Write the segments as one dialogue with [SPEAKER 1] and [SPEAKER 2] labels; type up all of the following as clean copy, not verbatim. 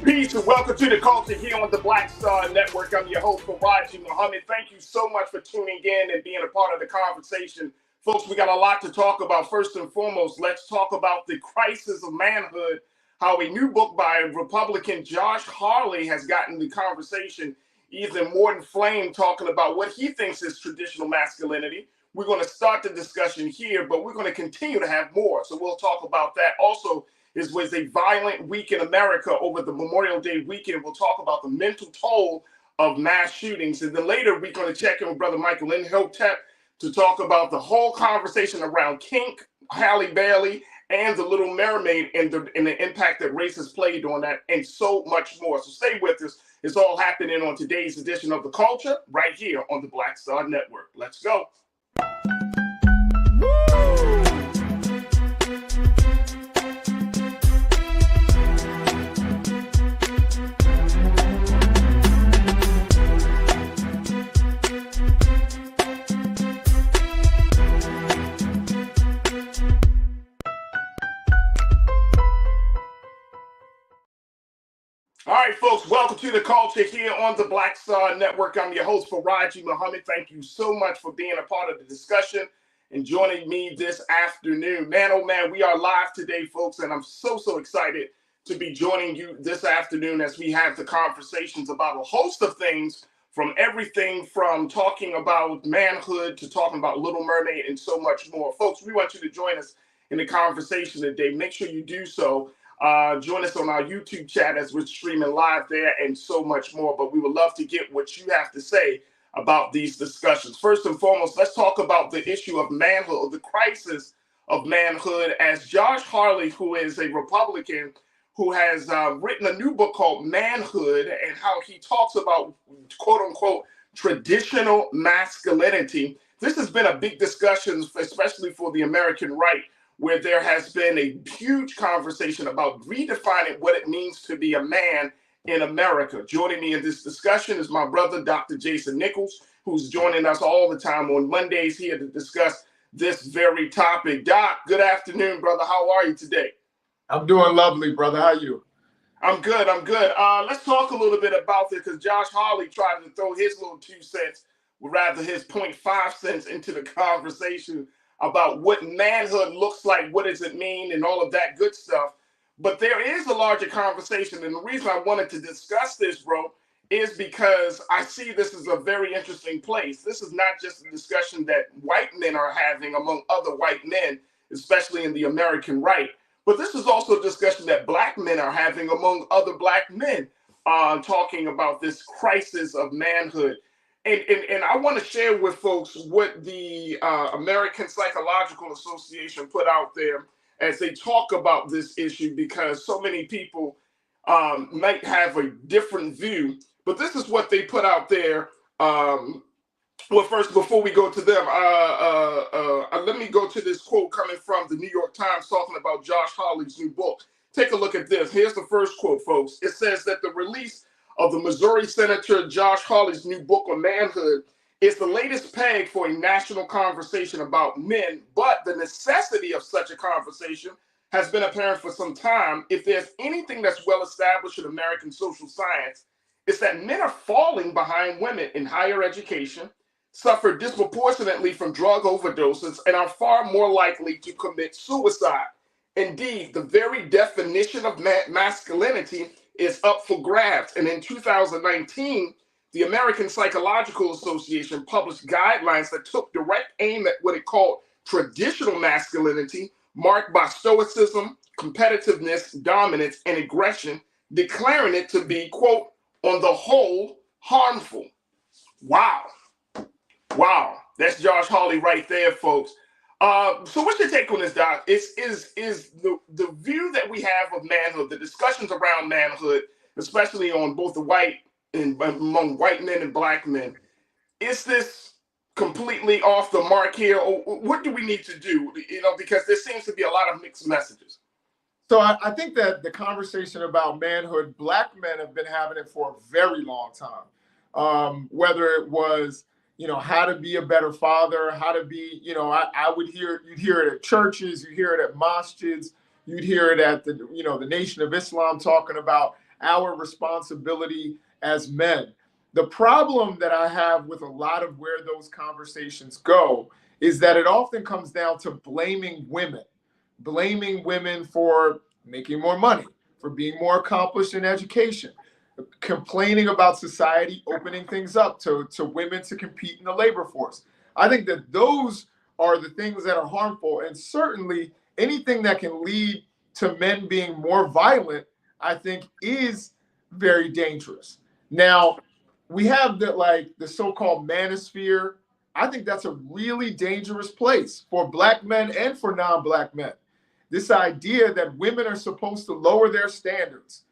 [SPEAKER 1] Peace and welcome to the culture here on the Black Star Network. I'm your host, Farajii. Thank you so much for tuning in and being a part of the conversation. Folks, we got a lot to talk about. First and foremost, let's talk about the crisis of manhood, how a new book by Republican Josh Hawley has gotten the conversation even more inflamed, talking about what he thinks is traditional masculinity. We're going to start the discussion here, but we're going to continue to have more. So we'll talk about that. Also, it was a violent week in America over the Memorial Day weekend. We'll talk about the mental toll of mass shootings. And then later, we're going to check in with Brother Michael Inhotep to talk about the whole conversation around kink, Halle Bailey, and the Little Mermaid and the impact that race has played on that, and so much more. So stay with us. It's all happening on today's edition of The Culture right here on the Black Star Network. Let's go. All right, folks, welcome to the culture here on the Black Star Network. I'm your host, Farajii Muhammad. Thank you so much for being a part of the discussion and joining me this afternoon. Man, oh man, we are live today, folks, and I'm so excited to be joining you this afternoon as we have the conversations about a host of things, from everything from talking about manhood to talking about Little Mermaid and so much more. Folks, we want you to join us in the conversation today. Make sure you do so. Join us on our YouTube chat as we're streaming live there and so much more. But we would love to get what you have to say about these discussions. First and foremost, let's talk about the issue of manhood, or the crisis of manhood, as Josh Hawley, who is a Republican, who has written a new book called Manhood, and how he talks about, quote unquote, traditional masculinity. This has been a big discussion, especially for the American right, where there has been a huge conversation about redefining what it means to be a man in America. Joining me in this discussion is my brother, Dr. Jason Nichols, who's joining us all the time on Mondays here to discuss this very topic. Doc, good afternoon, brother. How are you today?
[SPEAKER 2] I'm doing lovely, brother. How are you?
[SPEAKER 1] I'm good. Let's talk a little bit about this, because Josh Hawley tried to throw his little 2 cents, or rather his 0.5 cents, into the conversation about what manhood looks like, what does it mean, and all of that good stuff. But there is a larger conversation, and the reason I wanted to discuss this, bro, is because I see this as a very interesting place. This is not just a discussion that white men are having among other white men, especially in the American right, but this is also a discussion that black men are having among other black men, talking about this crisis of manhood. And I want to share with folks what the American Psychological Association put out there as they talk about this issue, because so many people might have a different view. But this is what they put out there. Well, first, before we go to them, let me go to this quote coming from the New York Times talking about Josh Hawley's new book. Take a look at this. Here's the first quote, folks. It says that the release of the Missouri Senator Josh Hawley's new book on manhood is the latest peg for a national conversation about men, but the necessity of such a conversation has been apparent for some time. If there's anything that's well established in American social science, it's that men are falling behind women in higher education, suffer disproportionately from drug overdoses, and are far more likely to commit suicide. Indeed, the very definition of masculinity is up for grabs. And in 2019, the American Psychological Association published guidelines that took direct aim at what it called traditional masculinity, marked by stoicism, competitiveness, dominance, and aggression, declaring it to be, quote, on the whole, harmful. Wow. That's Josh Hawley right there, folks. So what's your take on this, Doc? Is the view that we have of manhood, the discussions around manhood, especially on both the white and among white men and black men, is this completely off the mark here, or what do we need to do? Because there seems to be a lot of mixed messages.
[SPEAKER 2] So I think that the conversation about manhood, black men have been having it for a very long time. Whether it was, how to be a better father, how to be, you'd hear it at churches, you'd hear it at masjids, you'd hear it at the Nation of Islam talking about our responsibility as men. The problem that I have with a lot of where those conversations go is that it often comes down to blaming women for making more money, for being more accomplished in education, complaining about society opening things up to women to compete in the labor force. I think that those are the things that are harmful. And certainly anything that can lead to men being more violent, I think is very dangerous. Now, we have the so-called manosphere. I think that's a really dangerous place for Black men and for non-Black men. This idea that women are supposed to lower their standards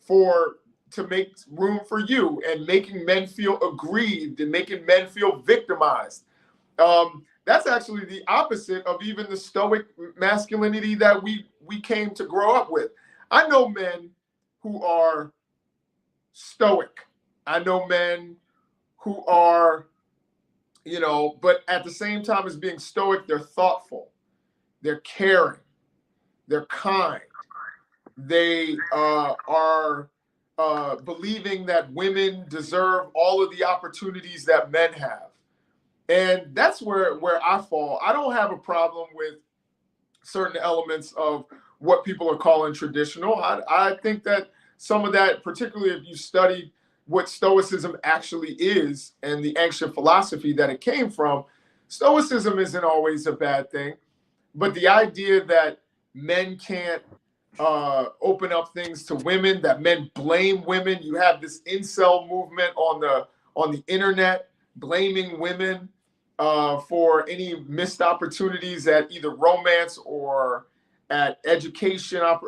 [SPEAKER 2] to make room for you, and making men feel aggrieved and making men feel victimized. That's actually the opposite of even the stoic masculinity that we came to grow up with. I know men who are stoic. I know men who are, but at the same time as being stoic, they're thoughtful, they're caring, they're kind. They are believing that women deserve all of the opportunities that men have. And that's where I fall. I don't have a problem with certain elements of what people are calling traditional. I think that some of that, particularly if you studied what Stoicism actually is and the ancient philosophy that it came from, Stoicism isn't always a bad thing. But the idea that men can't open up things to women, that men blame women. You have this incel movement on the internet blaming women for any missed opportunities at either romance or at educational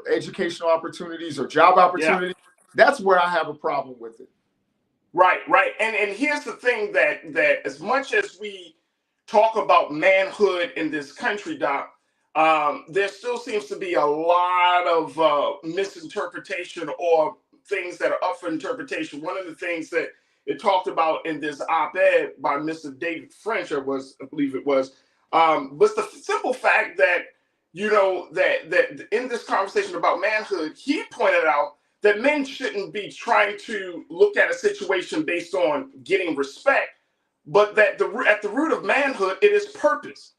[SPEAKER 2] opportunities or job opportunities. Yeah. That's where I have a problem with it.
[SPEAKER 1] Right. And here's the thing that as much as we talk about manhood in this country, Doc, there still seems to be a lot of misinterpretation or things that are up for interpretation. One of the things that it talked about in this op-ed by Mr. David French, I believe it was the simple fact that, that in this conversation about manhood, he pointed out that men shouldn't be trying to look at a situation based on getting respect, but that at the root of manhood, it is purpose.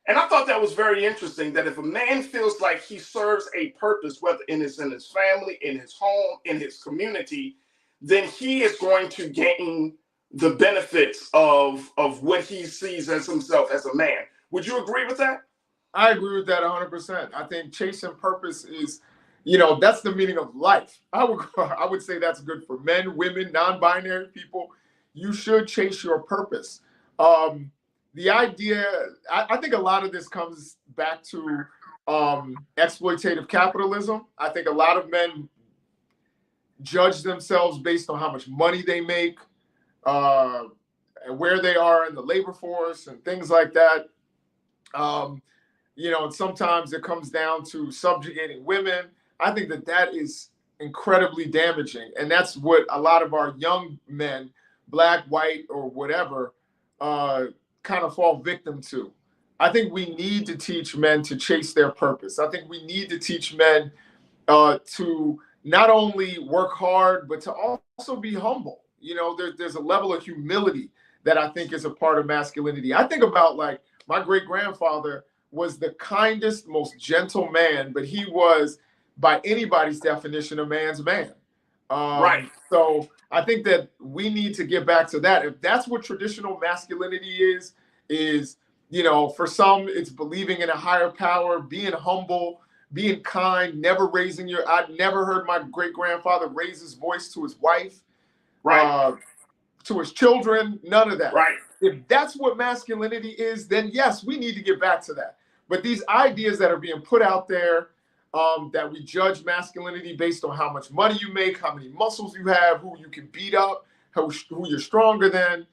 [SPEAKER 1] And I thought that was very interesting, that if a man feels like he serves a purpose, whether in his family, in his home, in his community, then he is going to gain the benefits of what he sees as himself as a man. Would you agree with that?
[SPEAKER 2] I agree with that 100%. I think chasing purpose is, that's the meaning of life. I would say that's good for men, women, non-binary people. You should chase your purpose. The idea, I think a lot of this comes back to exploitative capitalism. I think a lot of men judge themselves based on how much money they make, and where they are in the labor force and things like that. And sometimes it comes down to subjugating women. I think that is incredibly damaging. And that's what a lot of our young men, Black, white, or whatever, kind of fall victim to. I think we need to teach men to chase their purpose. I think we need to teach men to not only work hard, but to also be humble. There's a level of humility that I think is a part of masculinity. I think about my great-grandfather was the kindest, most gentle man, but he was, by anybody's definition, a man's man.
[SPEAKER 1] Right.
[SPEAKER 2] So I think that we need to get back to that. If that's what traditional masculinity is, for some, it's believing in a higher power, being humble, being kind, never raising I never heard my great-grandfather raise his voice to his wife,
[SPEAKER 1] right,
[SPEAKER 2] to his children, none of that.
[SPEAKER 1] Right.
[SPEAKER 2] If that's what masculinity is, then yes, we need to get back to that. But these ideas that are being put out there, that we judge masculinity based on how much money you make, how many muscles you have, who you can beat up, who you're stronger than.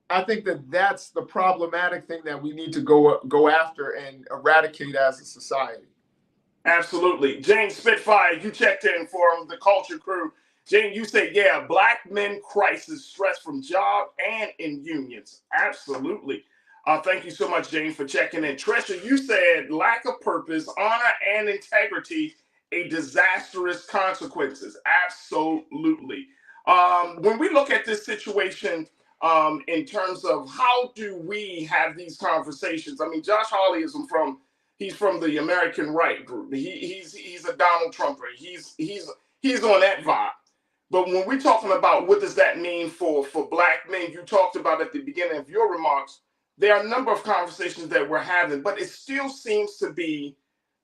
[SPEAKER 2] I think that's the problematic thing that we need to go after and eradicate as a society.
[SPEAKER 1] Absolutely. James Spitfire, you checked in for the Culture Crew. James, you said, yeah, Black men crisis, stress from job and in unions. Absolutely. Thank you so much, James, for checking in. Trisha, you said lack of purpose, honor, and integrity a disastrous consequences. Absolutely. When we look at this situation in terms of how do we have these conversations, I mean, Josh Hawley is from he's from the American right group. He's a Donald Trumper. He's on that vibe. But when we're talking about what does that mean for black men, you talked about at the beginning of your remarks, there are a number of conversations that we're having, but it still seems to be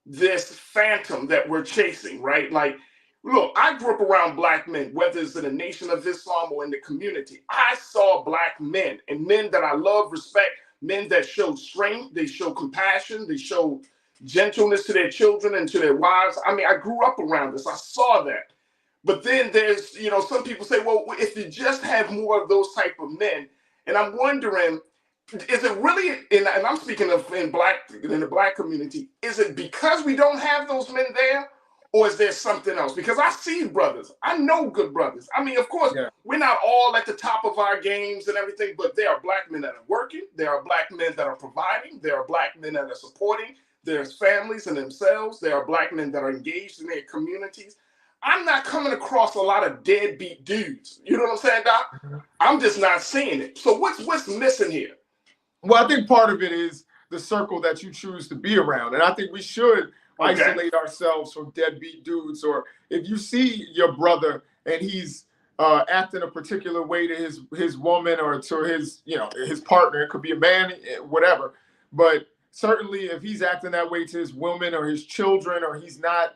[SPEAKER 1] this phantom that we're chasing, right? Like, look, I grew up around black men, whether it's in the Nation of Islam or in the community. I saw black men and men that I love, respect, men that show strength, they show compassion, they show gentleness to their children and to their wives. I mean, I grew up around this. I saw that. But then there's, some people say, well, if you just have more of those type of men, and I'm wondering, is it really, and I'm speaking of in the black community, is it because we don't have those men there, or is there something else? Because I see brothers, I know good brothers. I mean, of course, we're not all at the top of our games and everything, but there are black men that are working, there are black men that are providing, there are black men that are supporting their families and themselves, there are black men that are engaged in their communities. I'm not coming across a lot of deadbeat dudes. You know what I'm saying, Doc? I'm just not seeing it. So what's missing here?
[SPEAKER 2] Well, I think part of it is the circle that you choose to be around. And I think we should isolate ourselves from deadbeat dudes. Or if you see your brother and he's acting a particular way to his woman or to his partner, it could be a man, whatever. But certainly if he's acting that way to his woman or his children, or he's not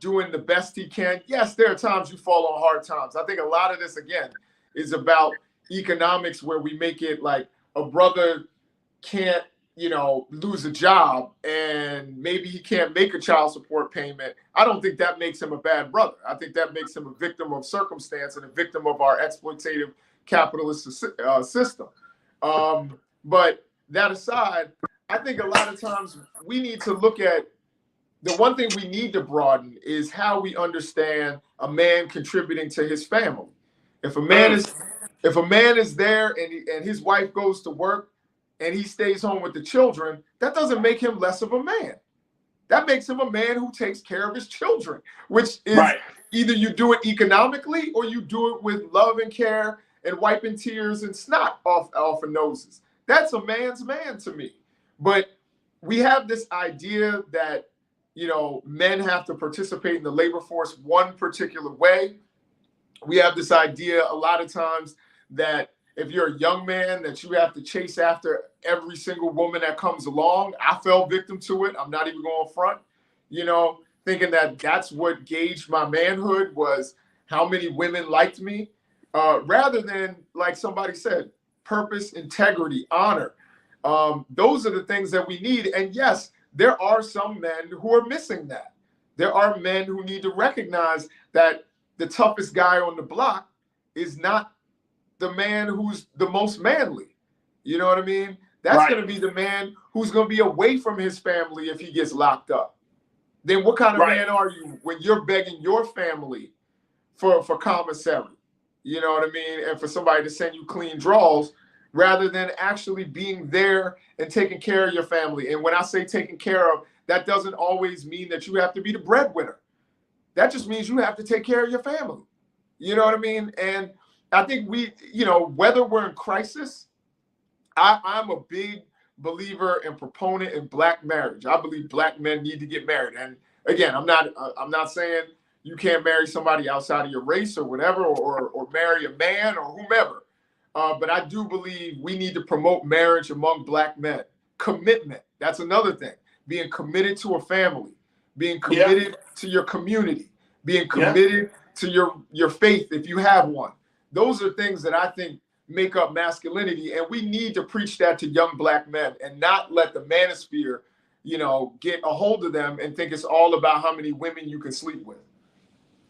[SPEAKER 2] doing the best he can, yes, there are times you fall on hard times. I think a lot of this, again, is about economics, where we make it like a brother can't, lose a job and maybe he can't make a child support payment. I don't think that makes him a bad brother. I think that makes him a victim of circumstance and a victim of our exploitative capitalist system. But that aside, I think a lot of times we need to look at the one thing we need to broaden is how we understand a man contributing to his family. If a man is there and his wife goes to work and he stays home with the children, that doesn't make him less of a man. That makes him a man who takes care of his children, which is either you do it economically or you do it with love and care and wiping tears and snot off of noses. That's a man's man to me. But we have this idea that men have to participate in the labor force one particular way. We have this idea a lot of times that if you're a young man, that you have to chase after every single woman that comes along. I fell victim to it. I'm not even going front, thinking that that's what gauged my manhood, was how many women liked me, rather than, like somebody said, purpose, integrity, honor. Those are the things that we need. And yes, there are some men who are missing that. There are men who need to recognize that the toughest guy on the block is not the man who's the most manly. You know what I mean? That's going to be the man who's going to be away from his family if he gets locked up. Then what kind of man are you when you're begging your family for commissary? You know what I mean? And for somebody to send you clean draws, rather than actually being there and taking care of your family. And when I say taking care of, that doesn't always mean that you have to be the breadwinner. That just means you have to take care of your family. You know what I mean? And I think whether we're in crisis, I'm a big believer and proponent in black marriage. I believe black men need to get married. And again, I'm not saying you can't marry somebody outside of your race or whatever, or marry a man or whomever. But I do believe we need to promote marriage among black men. Commitment. That's another thing. Being committed to a family, being committed to your community, being committed to your faith if you have one. Those are things that I think make up masculinity. And we need to preach that to young black men and not let the manosphere, get a hold of them and think it's all about how many women you can sleep with.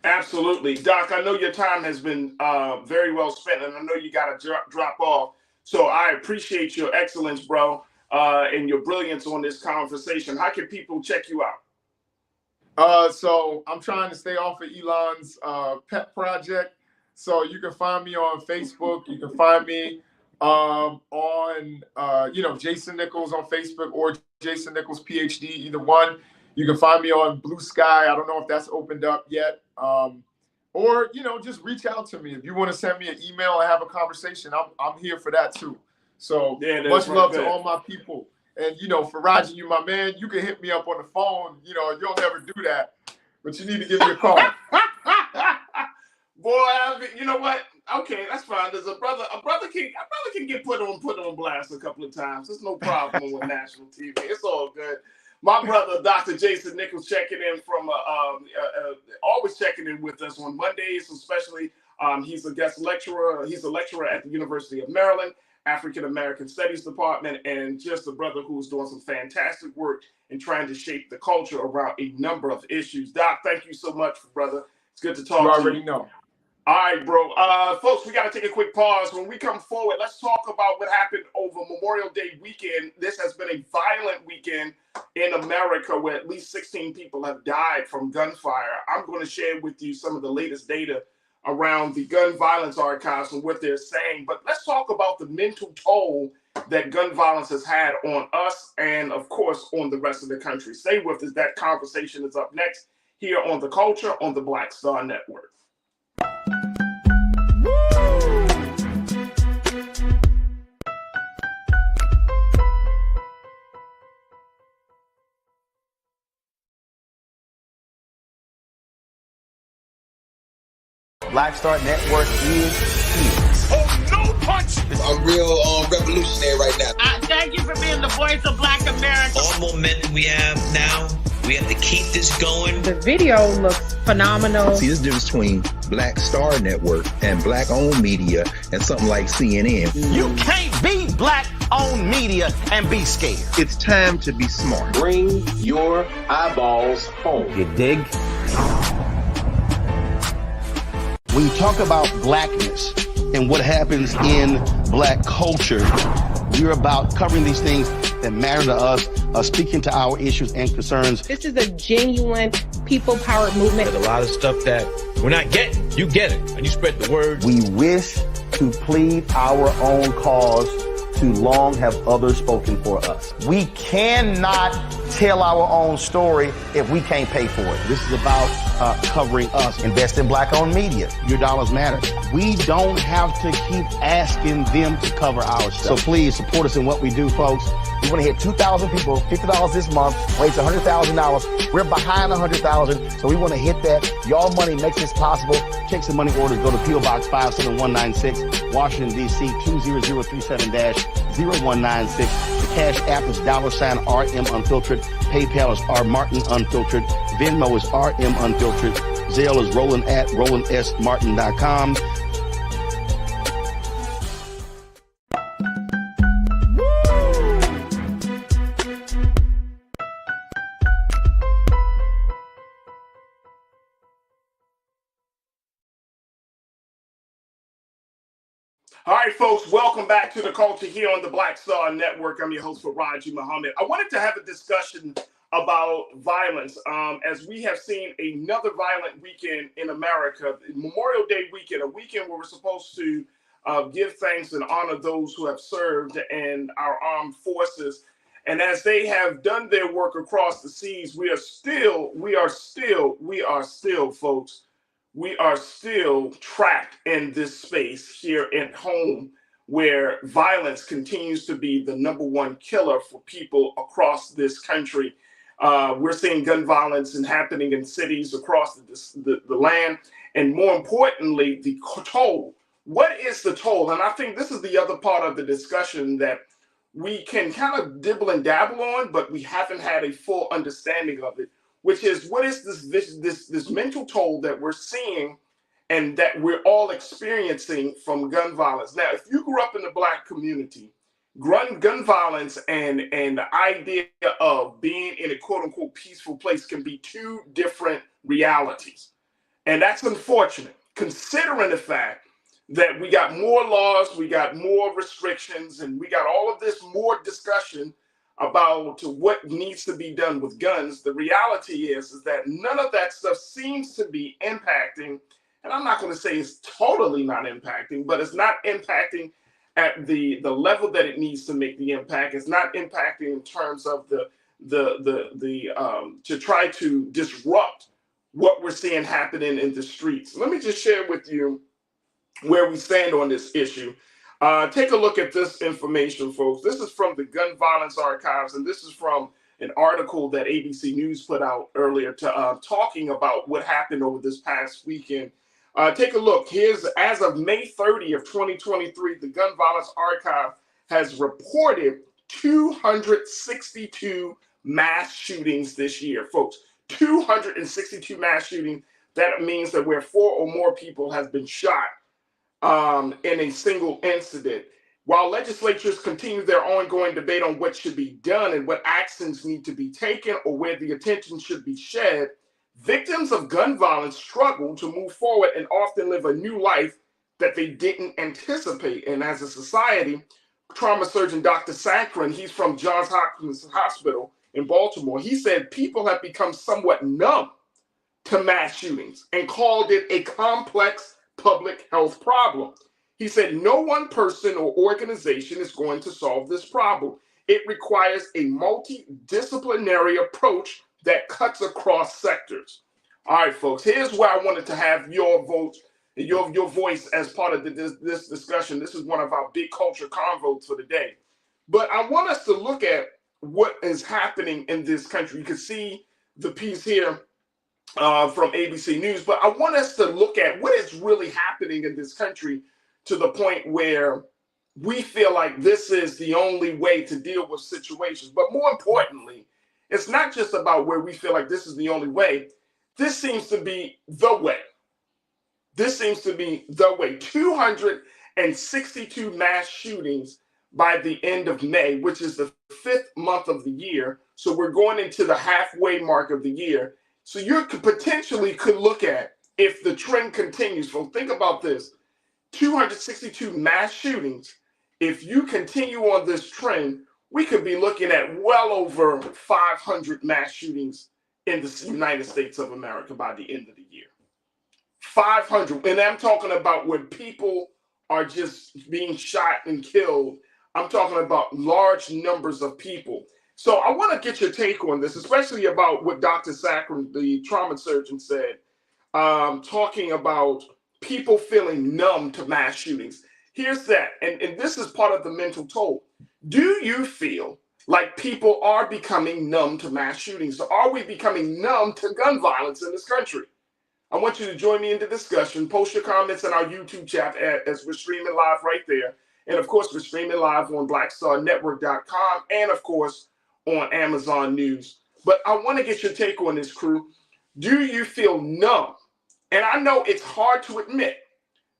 [SPEAKER 1] Absolutely. Doc, I know your time has been very well spent, and I know you got to drop off. So I appreciate your excellence, bro, and your brilliance on this conversation. How can people check you out?
[SPEAKER 2] So I'm trying to stay off of Elon's pet project. So you can find me on Facebook. You can find me on, Jason Nichols on Facebook or Jason Nichols PhD, either one. You can find me on Blue Sky. I don't know if that's opened up yet. Or, just reach out to me. If you want to send me an email and have a conversation, I'm here for that too. So much love to all my people. And, Farajii, you my man. You can hit me up on the phone. You'll never do that, but you need to give me a call.
[SPEAKER 1] Boy, you know what? Okay, that's fine. There's a brother can get put on blast a couple of times. There's no problem with national TV. It's all good. My brother, Dr. Jason Nichols, checking in from always checking in with us on Mondays, especially. He's a guest lecturer. He's a lecturer at the University of Maryland, African American Studies Department, and just a brother who's doing some fantastic work in trying to shape the culture around a number of issues. Doc, thank you so much, brother. It's good to talk to you.
[SPEAKER 2] You already know.
[SPEAKER 1] All right, bro. Folks, we got to take a quick pause. When we come forward, let's talk about what happened over Memorial Day weekend. This has been a violent weekend in America where at least 16 people have died from gunfire. I'm going to share with you some of the latest data around the gun violence archives and what they're saying. But let's talk about the mental toll that gun violence has had on us and, of course, on the rest of the country. Stay with us. That conversation is up next here on The Culture on the Black Star Network.
[SPEAKER 3] Black Star Network is here.
[SPEAKER 1] Oh, no punch!
[SPEAKER 4] I'm real revolutionary right now.
[SPEAKER 5] Thank you for being the voice of Black America.
[SPEAKER 6] All momentum we have now, we have to keep this going.
[SPEAKER 7] The video looks phenomenal.
[SPEAKER 8] See, this difference between Black Star Network and black-owned media and something like CNN.
[SPEAKER 3] You can't be black-owned media and be scared.
[SPEAKER 8] It's time to be smart.
[SPEAKER 9] Bring your eyeballs home.
[SPEAKER 3] You dig? When you talk about blackness and what happens in black culture, we're about covering these things that matter to us, speaking to our issues and concerns.
[SPEAKER 7] This is a genuine people-powered movement.
[SPEAKER 6] There's a lot of stuff that we're not getting. You get it, and you spread the word.
[SPEAKER 3] We wish to plead our own cause. Too long have others spoken for us. We cannot tell our own story if we can't pay for it. This is about covering us. Invest in black-owned media. Your dollars matter. We don't have to keep asking them to cover our stuff. So please support us in what we do, folks. We want to hit 2,000 people, $50 this month, raise $100,000. We're behind 100,000, so we want to hit that. Y'all money makes this possible. Check some money orders. Go to P.O. Box 57196, Washington, D.C. 20037-0196. The Cash App is $RM Unfiltered. PayPal is R Martin Unfiltered. Venmo is RM Unfiltered. Zelle is Roland at RolandSMartin.com.
[SPEAKER 1] All right, folks, welcome back to The Culture here on the Black Star Network. I'm your host, Farajii Muhammad. I wanted to have a discussion about violence as we have seen another violent weekend in America, Memorial Day weekend, a weekend where we're supposed to give thanks and honor those who have served in our armed forces. And as they have done their work across the seas, we are still, folks, we are still trapped in this space here at home where violence continues to be the number one killer for people across this country. We're seeing gun violence and happening in cities across the land. And more importantly, the toll. What is the toll? And I think this is the other part of the discussion that we can kind of dibble and dabble on, but we haven't had a full understanding of it, which is what is this mental toll that we're seeing and that we're all experiencing from gun violence. Now, if you grew up in the Black community, gun violence and the idea of being in a quote-unquote peaceful place can be two different realities. And that's unfortunate, considering the fact that we got more laws, we got more restrictions, and we got all of this more discussion about what needs to be done with guns. The reality is that none of that stuff seems to be impacting, and I'm not going to say it's totally not impacting, but it's not impacting at the level that it needs to make the impact. It's not impacting in terms of the to try to disrupt what we're seeing happening in the streets. Let me just share with you where we stand on this issue. Take a look at this information, folks. This is from the Gun Violence Archives, and this is from an article that ABC News put out earlier talking about what happened over this past weekend. Take a look. Here's, as of May 30th, 2023, the Gun Violence Archive has reported 262 mass shootings this year, folks. 262 mass shootings. That means that where 4 or more people have been shot in a single incident. While legislatures continue their ongoing debate on what should be done and what actions need to be taken or where the attention should be shed, victims of gun violence struggle to move forward and often live a new life that they didn't anticipate. And as a society, trauma surgeon Dr. Sakrin, he's from Johns Hopkins Hospital in Baltimore, he said people have become somewhat numb to mass shootings and called it a complex public health problem. He said no one person or organization is going to solve this problem. It requires a multidisciplinary approach that cuts across sectors. All right, folks, here's where I wanted to have your vote, your voice as part of this discussion. This is one of our big culture convos for the day. But I want us to look at what is happening in this country. You can see the piece here from ABC News, but I want us to look at what is really happening in this country to the point where we feel like this is the only way to deal with situations. But more importantly, it's not just about where we feel like this is the only way. This seems to be the way. This seems to be the way. 262 mass shootings by the end of May, which is the 5th month of the year. So we're going into the halfway mark of the year. So you could potentially look at, if the trend continues, so think about this, 262 mass shootings. If you continue on this trend, we could be looking at well over 500 mass shootings in the United States of America by the end of the year. 500, and I'm talking about when people are just being shot and killed. I'm talking about large numbers of people. So I want to get your take on this, especially about what Dr. Sakrin, the trauma surgeon, said, talking about people feeling numb to mass shootings. Here's that, and this is part of the mental toll. Do you feel like people are becoming numb to mass shootings? So are we becoming numb to gun violence in this country? I want you to join me in the discussion. Post your comments in our YouTube chat as we're streaming live right there. And of course, we're streaming live on blackstarnetwork.com and of course on Amazon News. But I want to get your take on this, crew. Do you feel numb? And I know it's hard to admit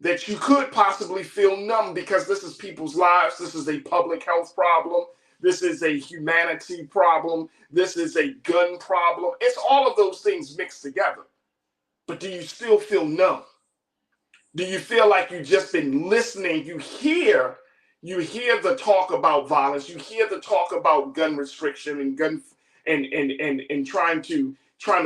[SPEAKER 1] that you could possibly feel numb because this is people's lives. This is a public health problem. This is a humanity problem. This is a gun problem. It's all of those things mixed together. But do you still feel numb? Do you feel like you've just been listening? You hear the talk about violence. You hear the talk about gun restriction and gun and trying to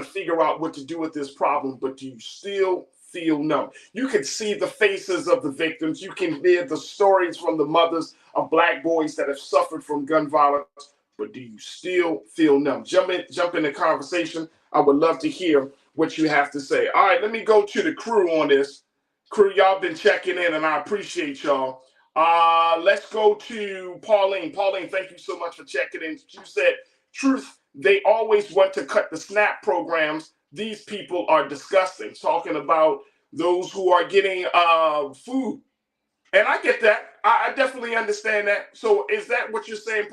[SPEAKER 1] figure out what to do with this problem. But do you still feel numb? You can see the faces of the victims. You can hear the stories from the mothers of Black boys that have suffered from gun violence. But do you still feel numb? Jump in the conversation. I would love to hear what you have to say. All right, let me go to the crew on this. Crew, y'all been checking in, and I appreciate y'all. Let's go to Pauline. Pauline, thank you so much for checking in. You said, truth, they always want to cut the SNAP programs. These people are disgusting. Talking about those who are getting food. And I get that. I definitely understand that. So is that what you're saying,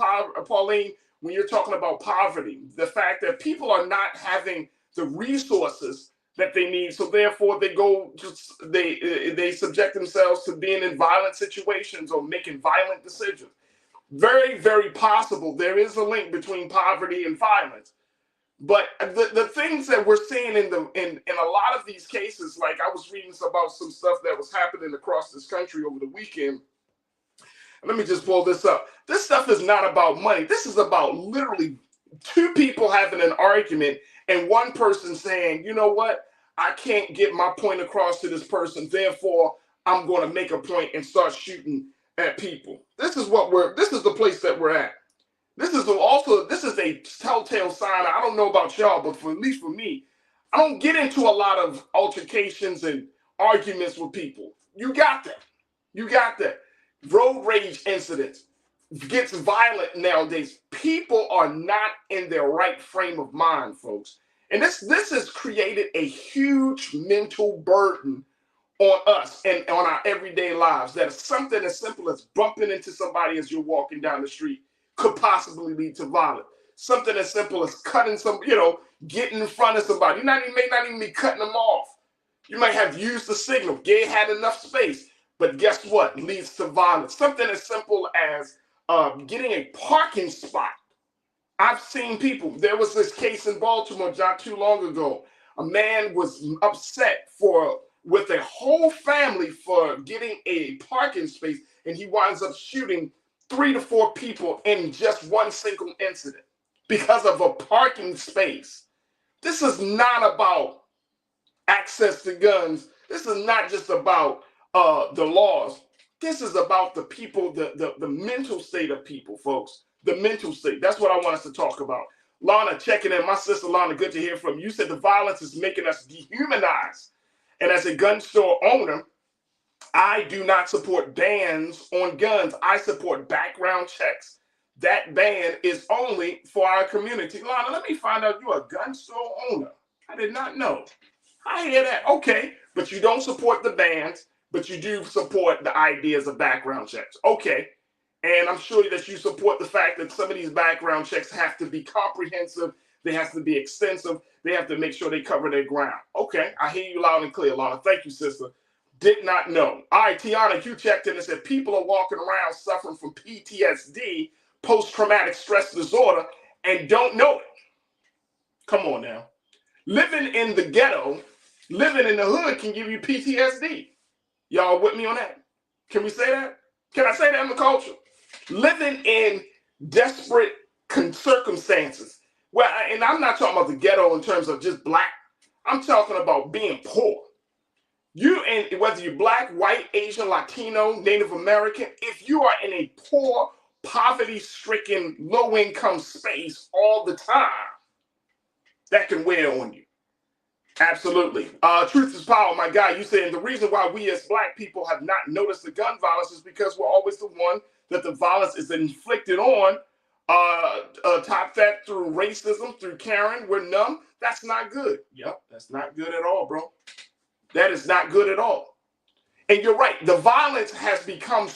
[SPEAKER 1] Pauline, when you're talking about poverty? The fact that people are not having the resources that they need, so therefore they subject themselves to being in violent situations or making violent decisions. Very, very possible there is a link between poverty and violence. But the things that we're seeing in a lot of these cases, like I was reading about some stuff that was happening across this country over the weekend. Let me just pull this up. This stuff is not about money. This is about literally two people having an argument and one person saying, you know what, I can't get my point across to this person, therefore I'm going to make a point and start shooting at people. This is the place that we're at. This is a telltale sign. I don't know about y'all, but at least for me, I don't get into a lot of altercations and arguments with people. You got that. You got that. Road rage incidents gets violent nowadays. People are not in their right frame of mind, folks. And this has created a huge mental burden on us and on our everyday lives. That something as simple as bumping into somebody as you're walking down the street could possibly lead to violence. Something as simple as cutting getting in front of somebody. You may not even be cutting them off. You might have used the signal. They had enough space. But guess what? Leads to violence. Something as simple as getting a parking spot. I've seen people. There was this case in Baltimore not too long ago. A man was upset with a whole family for getting a parking space, and he winds up shooting 3 to 4 people in just one single incident because of a parking space. This is not about access to guns. This is not just about the laws. This is about the people, the mental state of people, folks. The mental state. That's what I want us to talk about. Lana, checking in. My sister Lana, good to hear from you. You said the violence is making us dehumanized. And as a gun store owner, I do not support bans on guns. I support background checks. That ban is only for our community. Lana, let me find out you're a gun store owner. I did not know. I hear that. Okay. But you don't support the bans, but you do support the ideas of background checks. Okay. And I'm sure that you support the fact that some of these background checks have to be comprehensive. They have to be extensive. They have to make sure they cover their ground. Okay. I hear you loud and clear, Lana. Thank you, sister. Did not know. All right, Tiana, you checked in and said people are walking around suffering from PTSD, post-traumatic stress disorder, and don't know it. Come on now. Living in the ghetto, living in the hood can give you PTSD. Y'all with me on that? Can we say that? Can I say that in the culture? Living in desperate circumstances. Well, and I'm not talking about the ghetto in terms of just black. I'm talking about being poor. And whether you're black, white, Asian, Latino, Native American, if you are in a poor, poverty-stricken, low-income space all the time, that can wear on you. Absolutely. Truth is power, my guy. You saying the reason why we as black people have not noticed the gun violence is because we're always the one that the violence is inflicted on. Top that through racism, through Karen. We're numb. That's not good. Yep, that's not good at all, bro. That is not good at all. And you're right. The violence has become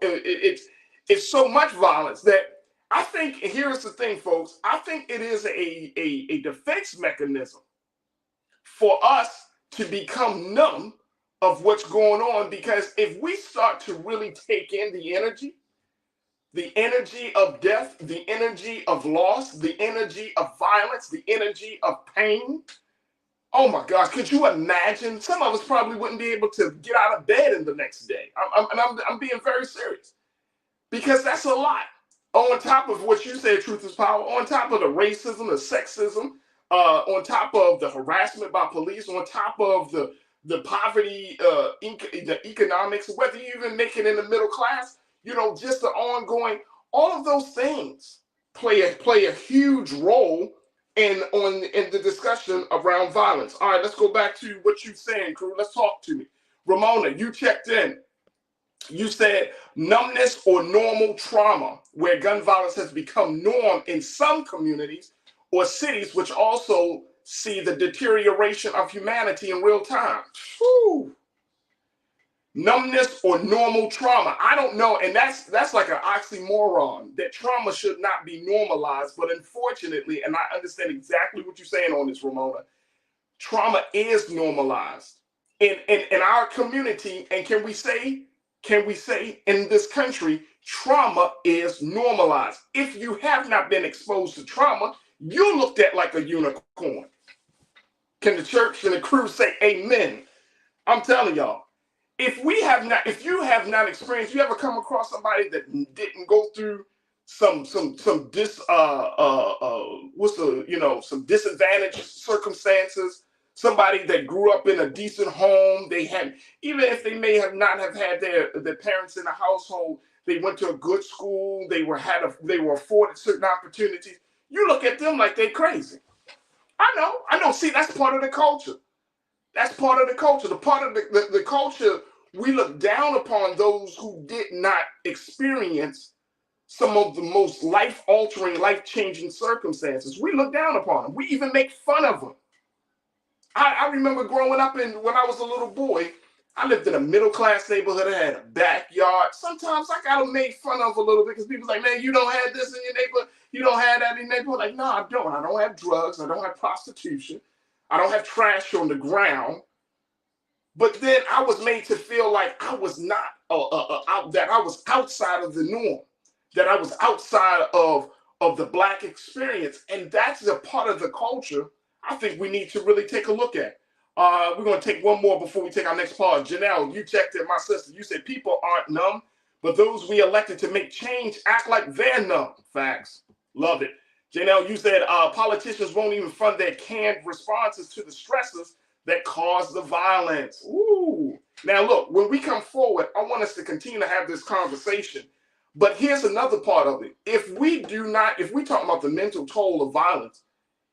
[SPEAKER 1] it's so much violence that I think, here's the thing, folks. I think it is a defense mechanism for us to become numb of what's going on, because if we start to really take in the energy of death, the energy of loss, the energy of violence, the energy of pain, oh my gosh, could you imagine? Some of us probably wouldn't be able to get out of bed in the next day. I'm being very serious, because that's a lot. On top of what you said, truth is power, on top of the racism, the sexism, on top of the harassment by police, on top of the poverty, the economics, whether you even make it in the middle class, just the ongoing, all of those things play a huge role in the discussion around violence. All right, let's go back to what you're saying, crew. Let's talk to me. Ramona, you checked in. You said numbness or normal trauma, where gun violence has become norm in some communities or cities, which also see the deterioration of humanity in real time. Whew. Numbness or normal trauma. I don't know. And that's like an oxymoron, that trauma should not be normalized. But unfortunately, and I understand exactly what you're saying on this, Ramona, trauma is normalized in our community. And can we say in this country, trauma is normalized? If you have not been exposed to trauma, you looked at like a unicorn. Can the church and the crew say amen? I'm telling y'all, if you have not experienced, you ever come across somebody that didn't go through some disadvantaged circumstances, somebody that grew up in a decent home, they had, even if they may have not have had their parents in the household, they went to a good school, they were afforded certain opportunities. You look at them like they're crazy. I know. See, that's part of the culture. That's part of the culture. The part of the culture, we look down upon those who did not experience some of the most life-altering, life-changing circumstances. We look down upon them. We even make fun of them. I remember growing up when I was a little boy, I lived in a middle-class neighborhood. I had a backyard. Sometimes I got made fun of a little bit because people like, man, you don't have this in your neighborhood. You don't have that in your neighborhood. Like, no, I don't. I don't have drugs. I don't have prostitution. I don't have trash on the ground. But then I was made to feel like I was not, that I was outside of the norm, that I was outside of the Black experience. And that's a part of the culture I think we need to really take a look at. We're going to take one more before we take our next pause. Janelle, you checked it, my sister. You said people aren't numb, but those we elected to make change act like they're numb. Facts. Love it. Janelle, you said politicians won't even fund their canned responses to the stresses that cause the violence. Ooh. Now, look, when we come forward, I want us to continue to have this conversation. But here's another part of it. If we talk about the mental toll of violence,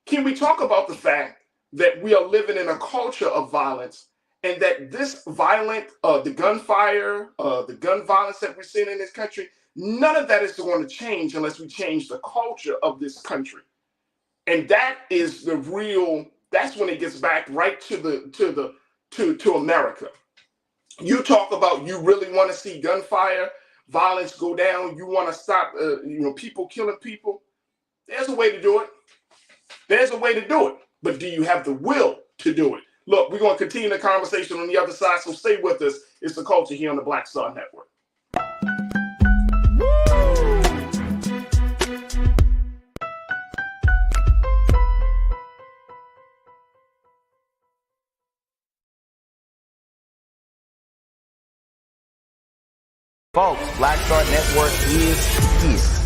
[SPEAKER 1] can we talk about the fact that we are living in a culture of violence and that this violent, the gunfire, the gun violence that we're seeing in this country, none of that is going to change unless we change the culture of this country. And that is that's when it gets back right to America. You talk about you really want to see gunfire, violence go down, you want to stop people killing people. There's a way to do it. There's a way to do it. But do you have the will to do it? Look, we're going to continue the conversation on the other side, so stay with us. It's The Culture here on the Black Star Network.
[SPEAKER 3] Folks, Black Star Network is here.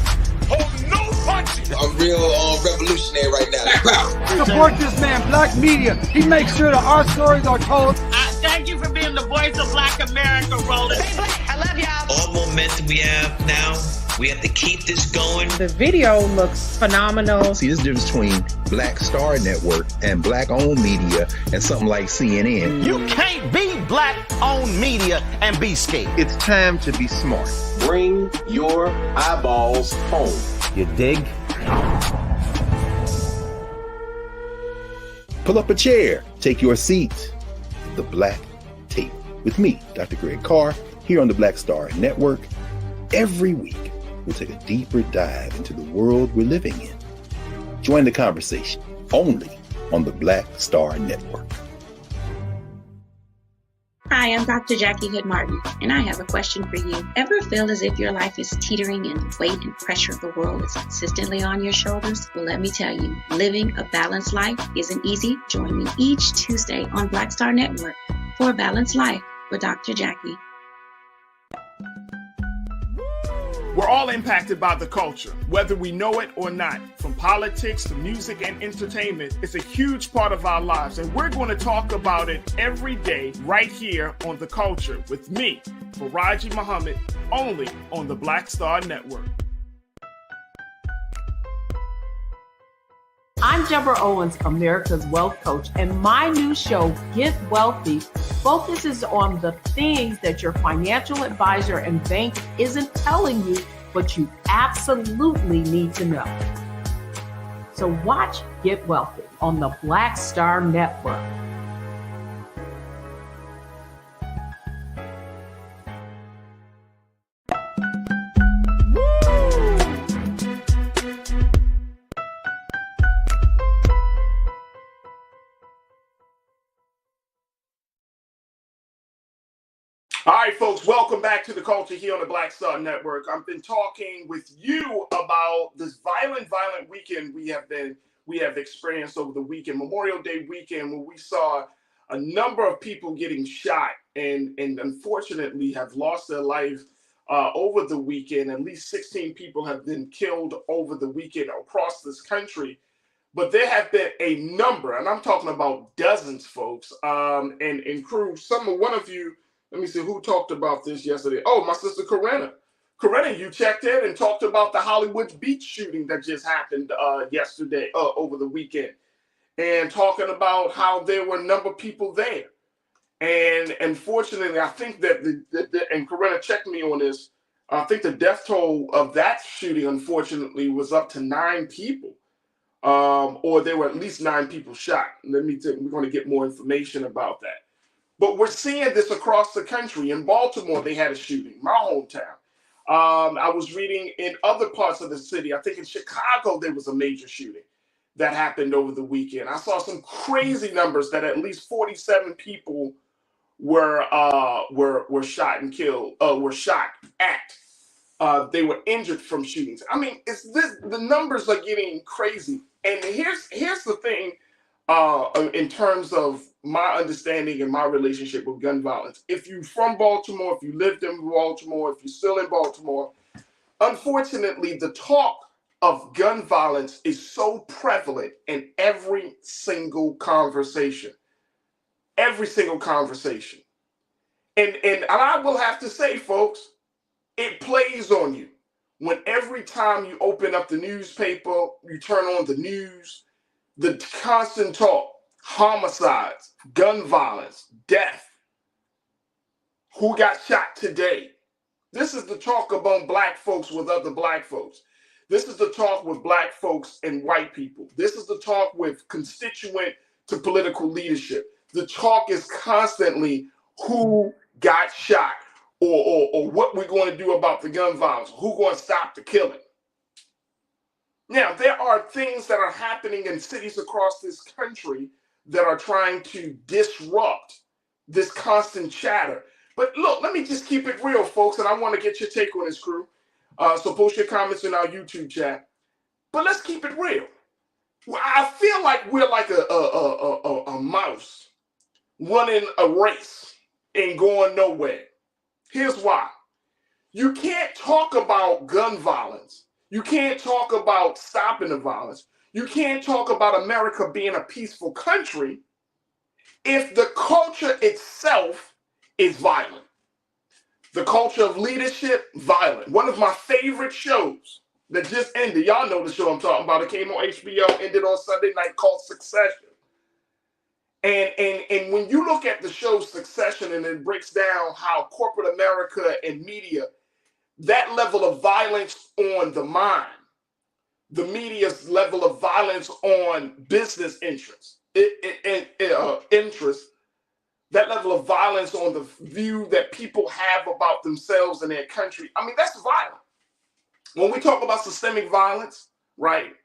[SPEAKER 4] I'm real revolutionary right now.
[SPEAKER 10] Support this man, Black Media. He makes sure that our stories are told.
[SPEAKER 5] Thank you for being the voice of Black America, Roland.
[SPEAKER 7] Stay black. I love y'all.
[SPEAKER 6] All momentum we have now, we have to keep this going.
[SPEAKER 7] The video looks phenomenal.
[SPEAKER 8] See, there's a difference between Black Star Network and Black-owned media and something like CNN.
[SPEAKER 3] You can't be Black-owned media and be scared.
[SPEAKER 11] It's time to be smart.
[SPEAKER 9] Bring your eyeballs home.
[SPEAKER 3] You dig?
[SPEAKER 8] Pull up a chair. Take your seat. The Black Tape. With me, Dr. Greg Carr, here on the Black Star Network. Every week, we'll take a deeper dive into the world we're living in. Join the conversation only on the Black Star Network.
[SPEAKER 12] Hi, I'm Dr. Jackie Hood Martin, and I have a question for you. Ever feel as if your life is teetering and the weight and pressure of the world is consistently on your shoulders? Well, let me tell you, living a balanced life isn't easy. Join me each Tuesday on Black Star Network for a Balanced Life with Dr. Jackie.
[SPEAKER 1] We're all impacted by the culture, whether we know it or not. From politics to music and entertainment, it's a huge part of our lives, and we're going to talk about it every day right here on The Culture with me, Farajii Muhammad, only on the Black Star Network.
[SPEAKER 13] I'm Deborah Owens, America's Wealth Coach, and my new show, Get Wealthy, focuses on the things that your financial advisor and bank isn't telling you, but you absolutely need to know. So watch Get Wealthy on the Black Star Network.
[SPEAKER 1] All right, folks, welcome back to The Culture here on the Black Star Network. I've been talking with you about this violent weekend we have experienced over the weekend, Memorial Day weekend, where we saw a number of people getting shot and unfortunately have lost their life over the weekend. At least 16 people have been killed over the weekend across this country. But there have been a number, and I'm talking about dozens, folks, and crew. One of you, let me see who talked about this yesterday. Oh, my sister Corinna Corinna, you checked in and talked about the Hollywood Beach shooting that just happened yesterday, over the weekend, and talking about how there were a number of people there. And unfortunately, I think that and Corinna checked me on this, I think the death toll of that shooting, unfortunately, was up to 9 people. Or there were at least 9 people shot. We're going to get more information about that. But we're seeing this across the country. In Baltimore, they had a shooting, my hometown. I was reading in other parts of the city. I think in Chicago, there was a major shooting that happened over the weekend. I saw some crazy numbers that at least 47 people were shot and killed, were shot at. They were injured from shootings. I mean, the numbers are getting crazy. And here's the thing, in terms of my understanding and my relationship with gun violence. If you're from Baltimore, if you lived in Baltimore, if you're still in Baltimore, unfortunately, the talk of gun violence is so prevalent in every single conversation. Every single conversation. And I will have to say, folks, it plays on you. When every time you open up the newspaper, you turn on the news, the constant talk, homicides, gun violence, death, who got shot today. This is the talk among black folks with other black folks. This is the talk with black folks and white people. This is the talk with constituent to political leadership. The talk is constantly who got shot, or what we're going to do about the gun violence, who's going to stop the killing. Now, there are things that are happening in cities across this country that are trying to disrupt this constant chatter. But look, let me just keep it real, folks, and I want to get your take on this, crew. So post your comments in our YouTube chat. But let's keep it real. I feel like we're like a mouse running a race and going nowhere. Here's why. You can't talk about gun violence. You can't talk about stopping the violence. You can't talk about America being a peaceful country if the culture itself is violent. The culture of leadership, violent. One of my favorite shows that just ended, y'all know the show I'm talking about. It came on HBO, ended on Sunday night, called Succession. And when you look at the show Succession and it breaks down how corporate America and media, that level of violence on the mind, the media's level of violence on business interests, that level of violence on the view that people have about themselves and their country, I mean, that's violent. When we talk about systemic violence, right,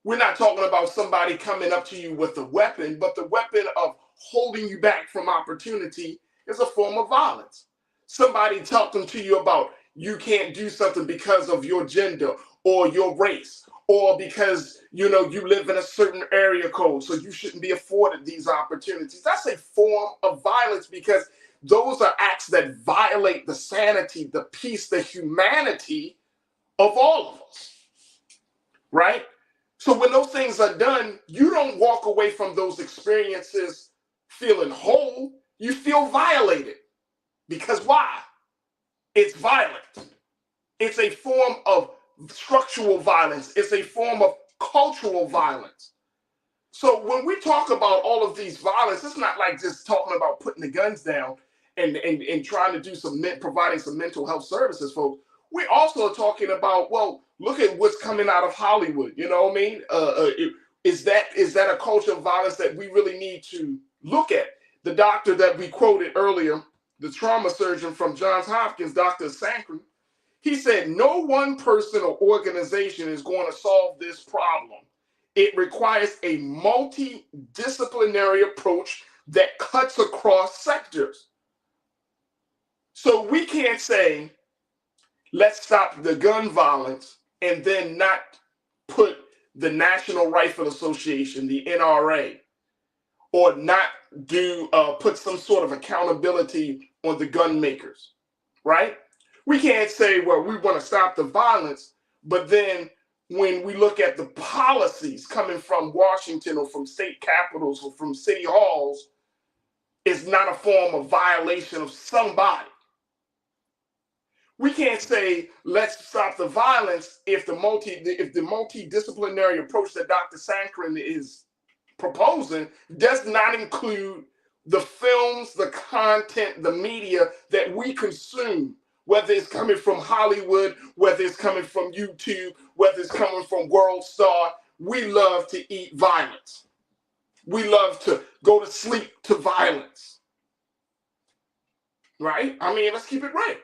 [SPEAKER 1] we're not talking about somebody coming up to you with a weapon, but the weapon of holding you back from opportunity is a form of violence. Somebody talking to you about you can't do something because of your gender or your race, or because, you live in a certain area code, so you shouldn't be afforded these opportunities. That's a form of violence because those are acts that violate the sanity, the peace, the humanity of all of us, right? So when those things are done, you don't walk away from those experiences feeling whole. You feel violated. Because why? It's violent. It's a form of structural violence. It's a form of cultural violence. So when we talk about all of these violence, it's not like just talking about putting the guns down and trying to do providing some mental health services, folks. We also are talking about, well, look at what's coming out of Hollywood. You know what I mean? Is that a culture of violence that we really need to look at? The doctor that we quoted earlier, the trauma surgeon from Johns Hopkins, Dr. Sankran, he said, no one person or organization is going to solve this problem. It requires a multidisciplinary approach that cuts across sectors. So we can't say, let's stop the gun violence and then not put the National Rifle Association, the NRA, or not put some sort of accountability on the gun makers, right? We can't say, well, we want to stop the violence, but then when we look at the policies coming from Washington or from state capitals or from city halls, it's not a form of violation of somebody. We can't say let's stop the violence if the multidisciplinary approach that Dr. Sankaran is proposing does not include the films, the content, the media that we consume, whether it's coming from Hollywood, whether it's coming from YouTube, whether it's coming from World Star. We love to eat violence. We love to go to sleep to violence. Right? I mean, let's keep it right.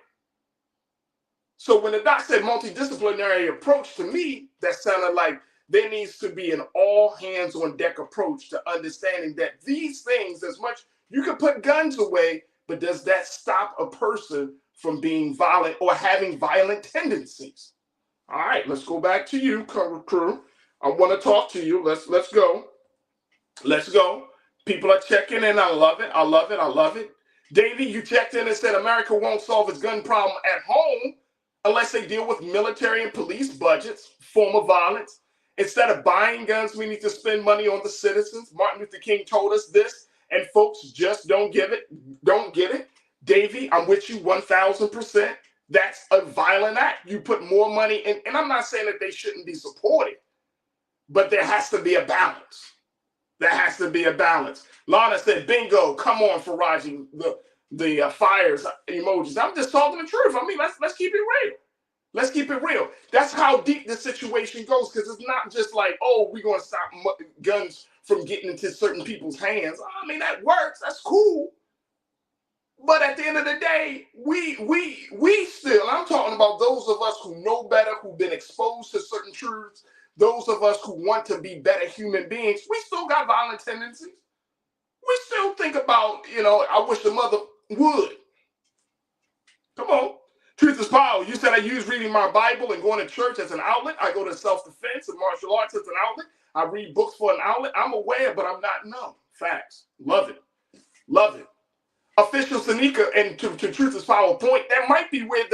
[SPEAKER 1] So when the doc said multidisciplinary approach, to me, that sounded like there needs to be an all hands on deck approach to understanding that these things, as much you can put guns away, but does that stop a person from being violent or having violent tendencies? All right, let's go back to you, crew. I want to talk to you. Let's go. Let's go. People are checking in. I love it. I love it. I love it. Davey, you checked in and said America won't solve its gun problem at home unless they deal with military and police budgets, form of violence. Instead of buying guns, we need to spend money on the citizens. Martin Luther King told us this, and folks just don't get it. Davey, I'm with you 1,000%. That's a violent act. You put more money in, and I'm not saying that they shouldn't be supported, but there has to be a balance. There has to be a balance. Lana said, bingo, come on, Farajii, the fires emojis. I'm just talking the truth. I mean, let's keep it real. Let's keep it real. That's how deep the situation goes, because it's not just like, oh, we're going to stop guns from getting into certain people's hands. I mean, that works. That's cool. But at the end of the day, we still, I'm talking about those of us who know better, who've been exposed to certain truths, those of us who want to be better human beings, we still got violent tendencies. We still think about, I wish the mother would. Come on. Truth is power. You said I use reading my Bible and going to church as an outlet. I go to self-defense and martial arts as an outlet. I read books for an outlet. I'm aware, but I'm not numb. Facts. Love it. Love it. Official Sanika, and to Truth is Power point, that might be where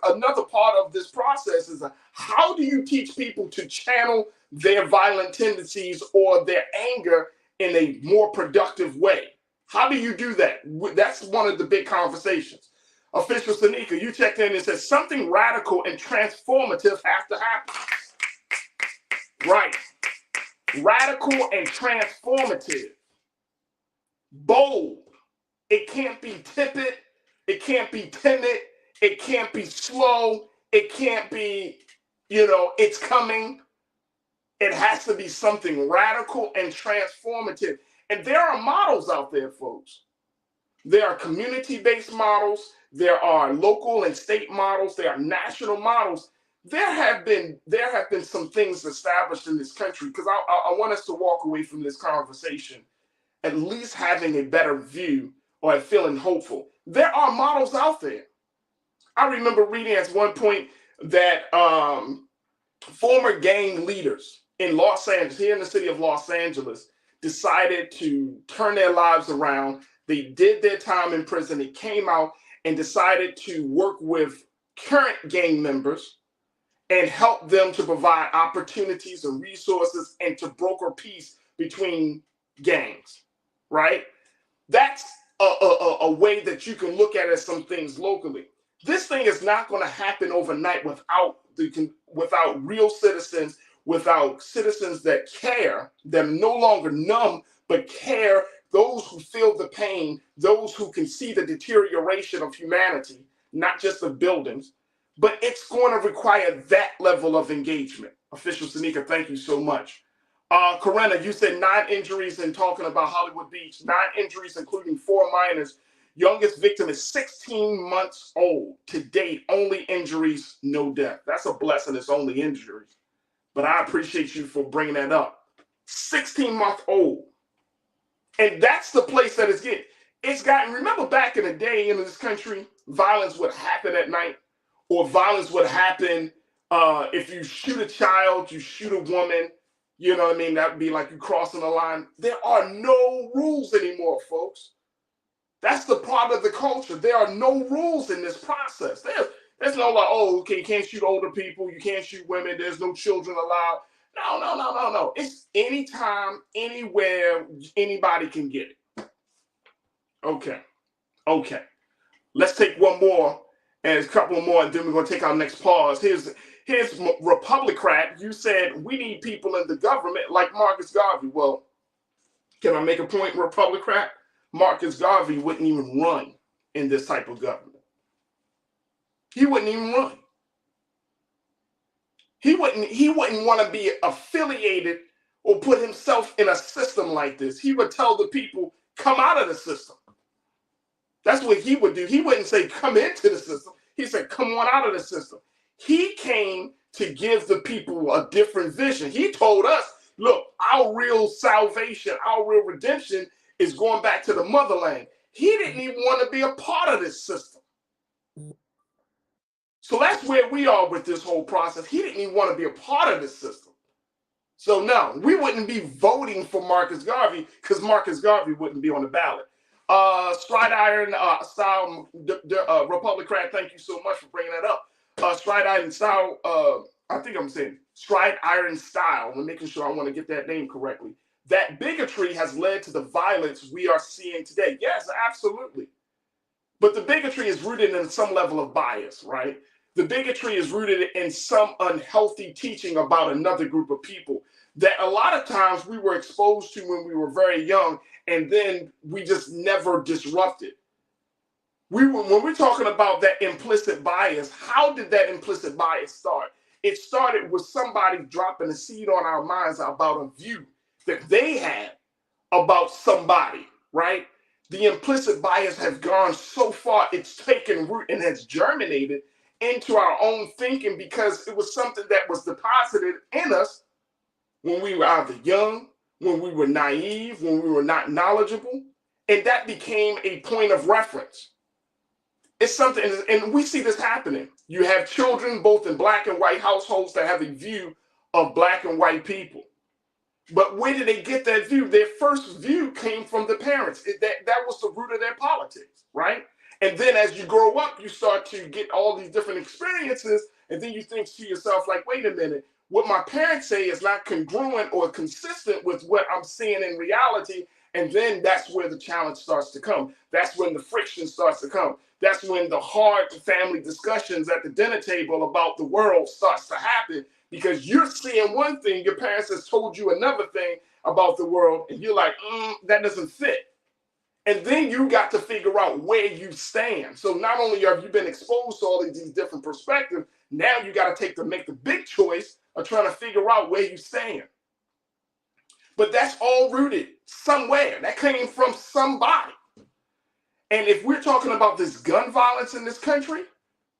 [SPEAKER 1] another part of this process is how do you teach people to channel their violent tendencies or their anger in a more productive way? How do you do that? That's one of the big conversations. Official Sanika, you checked in and said something radical and transformative have to happen. Right. Radical and transformative. Bold. It can't be tepid. It can't be timid. It can't be slow. It can't be, it's coming. It has to be something radical and transformative. And there are models out there, folks. There are community-based models. There are local and state models. There are national models. There have been some things established in this country, because I want us to walk away from this conversation at least having a better view or feeling hopeful. There are models out there. I remember reading at one point that former gang leaders in Los Angeles, here in the city of Los Angeles, decided to turn their lives around. They did their time in prison. They came out and decided to work with current gang members and help them to provide opportunities and resources and to broker peace between gangs, right? That's a way that you can look at some things locally. This thing is not going to happen overnight without real citizens, without citizens that care, that are no longer numb, but care, those who feel the pain, those who can see the deterioration of humanity, not just of buildings. But it's going to require that level of engagement. Official Sanika, thank you so much. Corinna, you said 9 injuries in talking about Hollywood Beach, 9 injuries, including 4 minors. Youngest victim is 16 months old. To date, only injuries, no death. That's a blessing. It's only injuries. But I appreciate you for bringing that up. 16-month-old. And that's the place that it's getting. It's gotten, remember back in the day in this country, violence would happen at night, or violence would happen if you shoot a child, you shoot a woman. You know what I mean? That would be like you crossing the line. There are no rules anymore, folks. That's the part of the culture. There are no rules in this process. There's no like, oh, okay, you can't shoot older people. You can't shoot women. There's no children allowed. No. It's anytime, anywhere, anybody can get it. Okay. Let's take one more, And a couple more, and then we're going to take our next pause. Here's Republican. You said we need people in the government like Marcus Garvey. Well, can I make a point, Republican? Marcus Garvey wouldn't even run in this type of government. He wouldn't even run. He wouldn't want to be affiliated or put himself in a system like this. He would tell the people, come out of the system. That's what he would do. He wouldn't say, come into the system. He said, come on out of the system. He came to give the people a different vision. He told us, look, our real salvation, our real redemption is going back to the motherland. He didn't even want to be a part of this system. So that's where we are with this whole process. He didn't even want to be a part of this system. So no, we wouldn't be voting for Marcus Garvey because Marcus Garvey wouldn't be on the ballot. Stride Iron Style, Republican, thank you so much for bringing that up. Stride Iron Style, I think I'm saying Stride Iron Style. I'm making sure I want to get that name correctly. That bigotry has led to the violence we are seeing today. Yes, absolutely. But the bigotry is rooted in some level of bias, right? The bigotry is rooted in some unhealthy teaching about another group of people that a lot of times we were exposed to when we were very young, and then we just never disrupted. When we're talking about that implicit bias, how did that implicit bias start? It started with somebody dropping a seed on our minds about a view that they had about somebody, right? The implicit bias has gone so far, it's taken root and has germinated into our own thinking because it was something that was deposited in us when we were either young, when we were naive, when we were not knowledgeable, and that became a point of reference. It's something, and we see this happening. You have children both in black and white households that have a view of black and white people. But where did they get that view? Their first view came from the parents. That was the root of their politics, right? And then as you grow up, you start to get all these different experiences, and then you think to yourself, like, wait a minute, what my parents say is not congruent or consistent with what I'm seeing in reality. And then that's where the challenge starts to come. That's when the friction starts to come. That's when the hard family discussions at the dinner table about the world starts to happen, because you're seeing one thing, your parents has told you another thing about the world, and you're like, that doesn't fit. And then you got to figure out where you stand. So not only have you been exposed to all of these different perspectives, now you got to make the big choice of trying to figure out where you stand. But that's all rooted somewhere. That came from somebody. And if we're talking about this gun violence in this country,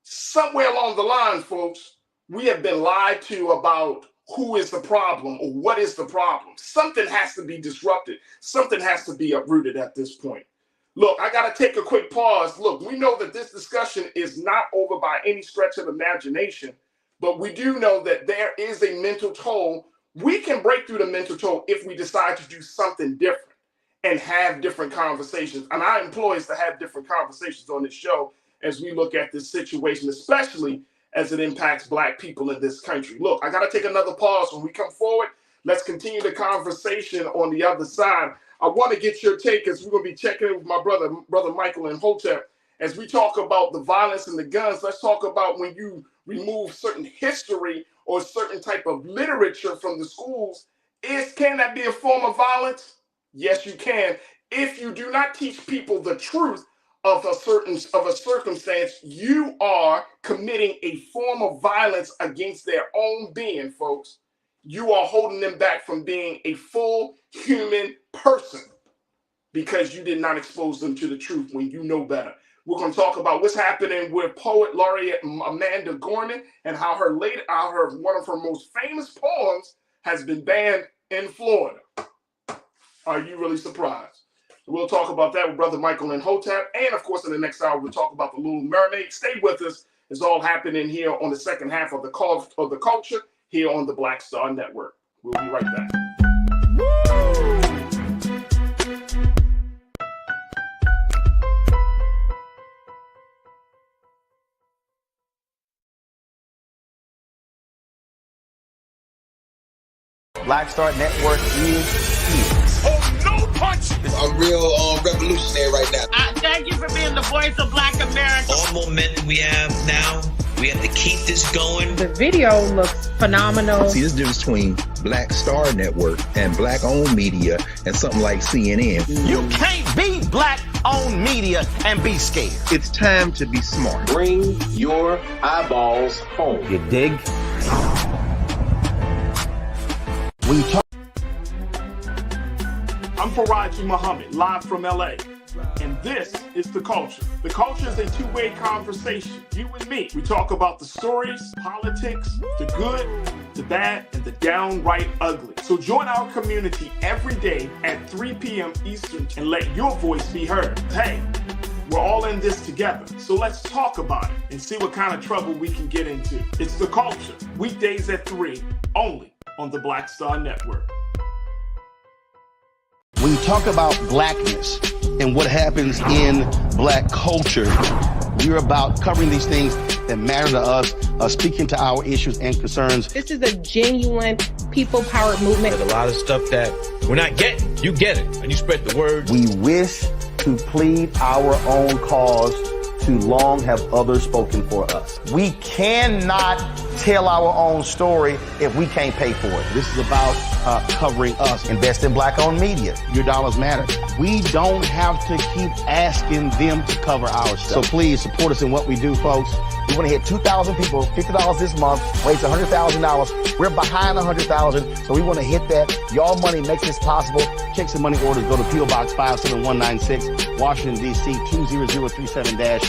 [SPEAKER 1] somewhere along the line, folks, we have been lied to about who is the problem or what is the problem. Something has to be disrupted. Something has to be uprooted at this point. Look, I got to take a quick pause. Look, we know that this discussion is not over by any stretch of imagination, but we do know that there is a mental toll. We can break through the mental toll if we decide to do something different and have different conversations. And I implore us to have different conversations on this show as we look at this situation, especially as it impacts Black people in this country. Look, I got to take another pause. When we come forward, let's continue the conversation on the other side. I want to get your take as we're going to be checking in with my brother Michael and Hotep. As we talk about the violence and the guns, let's talk about when you remove certain history or certain type of literature from the schools. Can that be a form of violence? Yes, you can. If you do not teach people the truth of a circumstance, you are committing a form of violence against their own being, folks. You are holding them back from being a full human person because you did not expose them to the truth when you know better. We're going to talk about what's happening with poet laureate Amanda Gorman and how one of her most famous poems has been banned in Florida. Are you really surprised? We'll talk about that with Brother Michael and Hotep. And, of course, in the next hour, we'll talk about the Little Mermaid. Stay with us. It's all happening here on the second half of the culture here on the Black Star Network. We'll be right back.
[SPEAKER 3] Black Star Network is here.
[SPEAKER 1] Oh, no punch!
[SPEAKER 4] I'm real revolutionary right now.
[SPEAKER 5] Thank you for being the voice of Black America.
[SPEAKER 6] All momentum we have now, we have to keep this going.
[SPEAKER 7] The video looks phenomenal.
[SPEAKER 8] See, this difference between Black Star Network and Black-owned media and something like CNN.
[SPEAKER 3] You can't be Black-owned media and be scared.
[SPEAKER 8] It's time to be smart.
[SPEAKER 9] Bring your eyeballs home.
[SPEAKER 3] You dig? We talk.
[SPEAKER 1] I'm Farajii Muhammad, live from LA. And this is The Culture. The Culture is a two-way conversation. You and me. We talk about the stories, politics, the good, the bad, and the downright ugly. So join our community every day at 3 p.m. Eastern and let your voice be heard. Hey, we're all in this together. So let's talk about it and see what kind of trouble we can get into. It's The Culture. Weekdays at 3, only on the Black Star Network.
[SPEAKER 3] When you talk about blackness and what happens in Black culture, we're about covering these things that matter to us, speaking to our issues and concerns.
[SPEAKER 7] This is a genuine people-powered movement.
[SPEAKER 6] There's a lot of stuff that we're not getting. You get it, and you spread the word.
[SPEAKER 3] We wish to plead our own cause. Too long have others spoken for us. We cannot tell our own story if we can't pay for it. This is about covering us. Invest in Black-owned media. Your dollars matter. We don't have to keep asking them to cover our stuff. So please support us in what we do, folks. We want to hit 2,000 people, $50 this month, raise $100,000. We're behind 100,000, so we want to hit that. Y'all money makes this possible. Checks and money orders go to P.O. Box 57196, Washington, D.C. 20037-0196.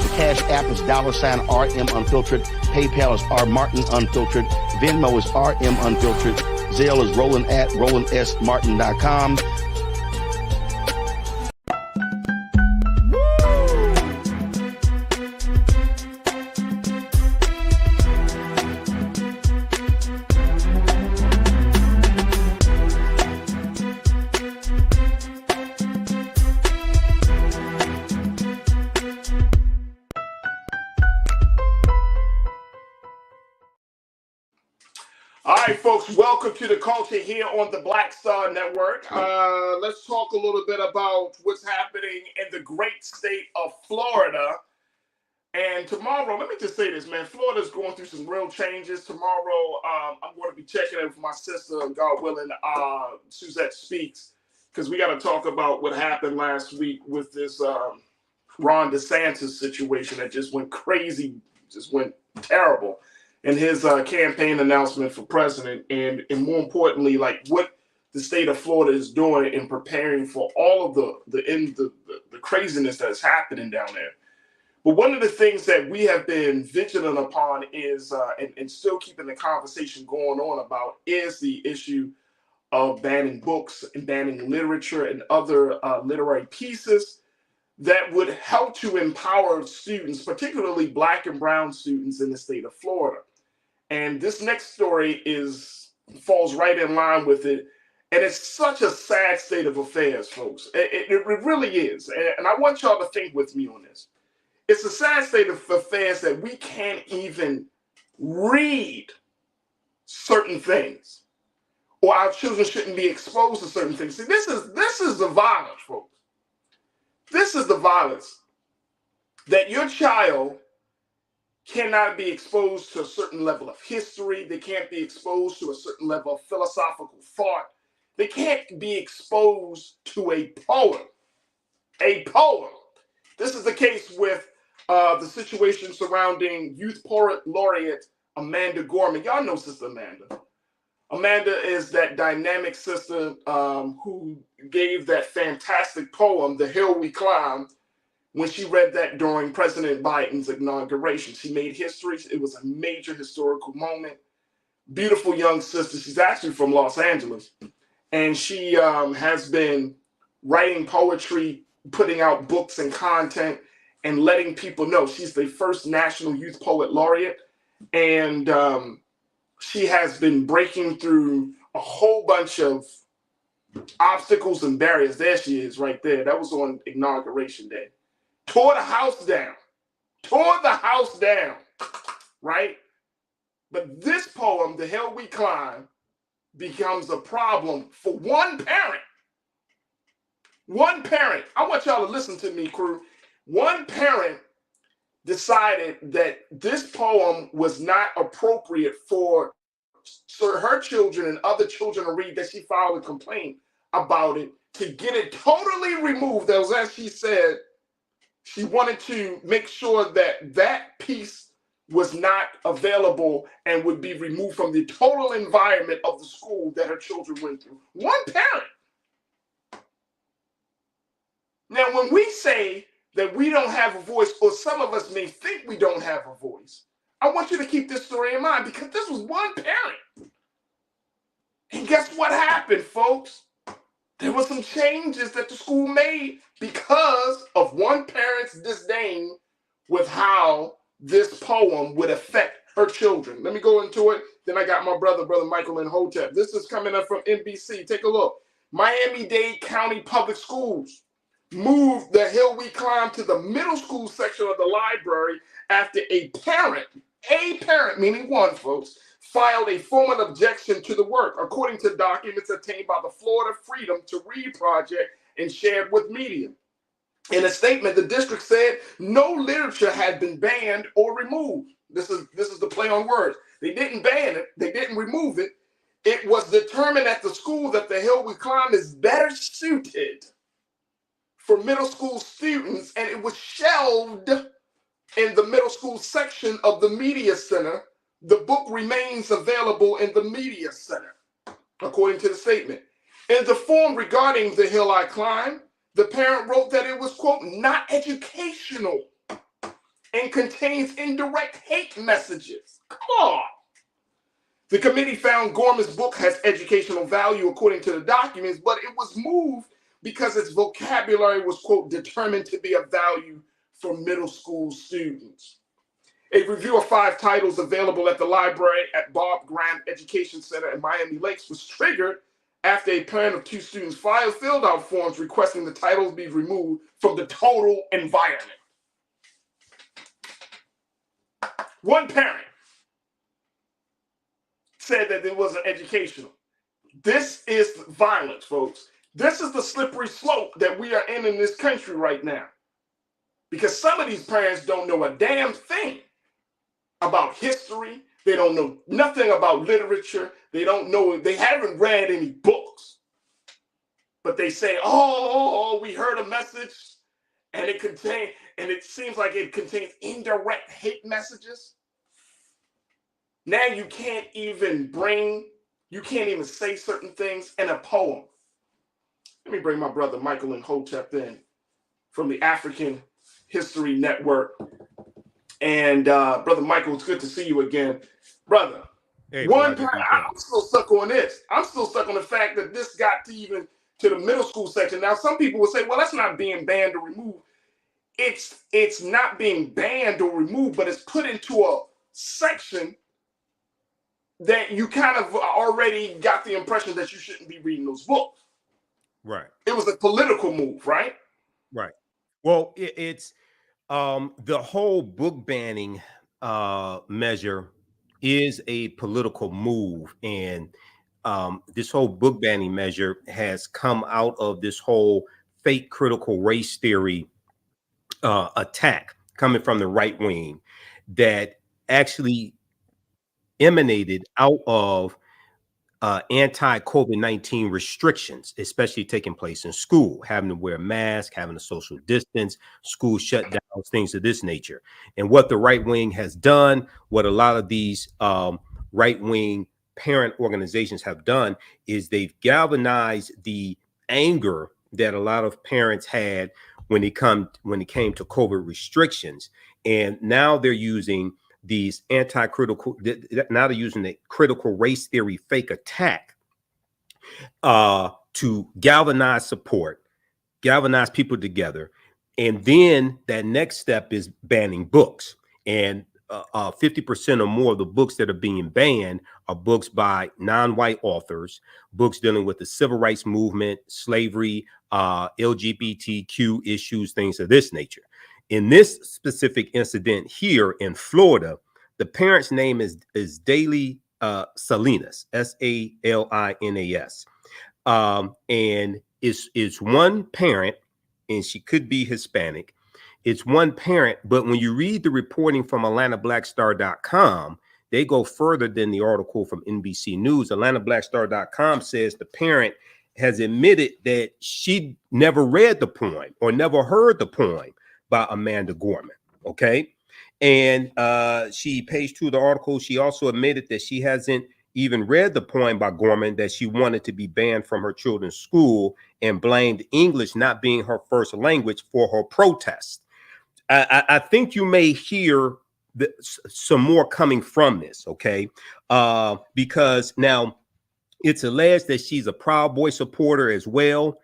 [SPEAKER 3] The Cash App is $RM Unfiltered. PayPal is R Martin Unfiltered. Venmo is RM Unfiltered. Zelle is Roland at RolandSMartin.com.
[SPEAKER 1] All right, folks, welcome to The Culture here on the Black Star Network. Let's talk a little bit about what's happening in the great state of Florida. And tomorrow, let me just say this, man, Florida's going through some real changes. Tomorrow, I'm going to be checking in with my sister, God willing, Suzette Speaks, because we got to talk about what happened last week with this Ron DeSantis situation that just went crazy, just went terrible. And his campaign announcement for president, and more importantly, like what the state of Florida is doing in preparing for all of the craziness that's happening down there. But one of the things that we have been vigilant upon is, and still keeping the conversation going on about, is the issue of banning books and banning literature and other literary pieces that would help to empower students, particularly Black and brown students in the state of Florida. And this next story falls right in line with it. And it's such a sad state of affairs, folks. It really is. And I want y'all to think with me on this. It's a sad state of affairs that we can't even read certain things, or our children shouldn't be exposed to certain things. See, this is the violence, folks. This is the violence that your child cannot be exposed to a certain level of history. They can't be exposed to a certain level of philosophical thought. They can't be exposed to a poem. A poem. This is the case with the situation surrounding Youth Poet Laureate Amanda Gorman. Y'all know Sister Amanda. Amanda is that dynamic sister who gave that fantastic poem, The Hill We Climb, when she read that during President Biden's inauguration. She made history. It was a major historical moment. Beautiful young sister. She's actually from Los Angeles. And she has been writing poetry, putting out books and content, and letting people know. She's the first National Youth Poet Laureate. And she has been breaking through a whole bunch of obstacles and barriers. There she is right there. That was on Inauguration Day. Tore the house down, right? But this poem, The Hill We Climb, becomes a problem for one parent One parent, I want y'all to listen to me, crew. One parent decided that this poem was not appropriate for her children and other children to read, that she filed a complaint about it to get it totally removed. That was, as she said, she wanted to make sure that that piece was not available and would be removed from the total environment of the school that her children went through. One parent. Now, when we say that we don't have a voice, or some of us may think we don't have a voice, I want you to keep this story in mind, because this was one parent. And guess what happened, folks? There were some changes that the school made because of one parent's disdain with how this poem would affect her children. Let me go into it. Then I got my brother Michael and Hotep. This is coming up from NBC. Take a look. Miami-Dade County Public Schools moved the hill we climb to the middle school section of the library after a parent, meaning one, folks, filed a formal objection to the work, according to documents obtained by the Florida Freedom to Read Project and shared with media. In a statement, the district said no literature had been banned or removed. This is the play on words. They didn't ban it. They didn't remove it. It was determined at the school that the hill we climb is better suited for middle school students, and it was shelved in the middle school section of the media center. The book remains available in the media center, according to the statement. In the form regarding the hill I climb, the parent wrote that it was, quote, not educational and contains indirect hate messages. Come on. The committee found Gorman's book has educational value, according to the documents, but it was moved because its vocabulary was, quote, determined to be of value for middle school students. A review of 5 titles available at the library at Bob Graham Education Center in Miami Lakes was triggered after a parent of 2 students filled out forms requesting the titles be removed from the total environment. One parent said that it wasn't educational. This is violence, folks. This is the slippery slope that we are in this country right now. Because some of these parents don't know a damn thing about history. They don't know nothing about literature. They don't know, they haven't read any books. But they say, oh, we heard a message and it seems like it contains indirect hate messages. Now you can't even say certain things in a poem. Let me bring my brother Michael and Hotep in from the African History Network. And Brother Michael, it's good to see you again. Brother,
[SPEAKER 11] hey,
[SPEAKER 1] I'm still stuck on this. I'm still stuck on the fact that this got to the middle school section. Now, some people will say, well, that's not being banned or removed. It's not being banned or removed, but it's put into a section that you kind of already got the impression that you shouldn't be reading those books.
[SPEAKER 11] Right.
[SPEAKER 1] It was a political move, right?
[SPEAKER 11] Right. Well, it's the whole book banning measure is a political move, and this whole book banning measure has come out of this whole fake critical race theory attack coming from the right wing that actually emanated out of anti-COVID-19 restrictions, especially taking place in school, having to wear masks, having a social distance, school shutdowns, things of this nature. And what the right wing has done, what a lot of these right-wing parent organizations have done, is they've galvanized the anger that a lot of parents had when it came to COVID restrictions. And now they're using these anti-critical, now they're using the critical race theory fake attack to galvanize support, galvanize people together. And then that next step is banning books. And 50% or more of the books that are being banned are books by non-white authors, books dealing with the civil rights movement, slavery, LGBTQ issues, things of this nature. In this specific incident here in Florida, the parent's name is Daily Salinas, Salinas. And it's one parent, and she could be Hispanic. It's one parent, but when you read the reporting from AtlantaBlackStar.com, they go further than the article from NBC News. AtlantaBlackStar.com says the parent has admitted that she never read the poem or never heard the poem by Amanda Gorman. Okay. And she, page 2 of the article, she also admitted that she hasn't even read the poem by Gorman that she wanted to be banned from her children's school, and blamed English not being her first language for her protest. I think you may hear some more coming from this, okay? Because now it's alleged that she's a Proud Boy supporter as well,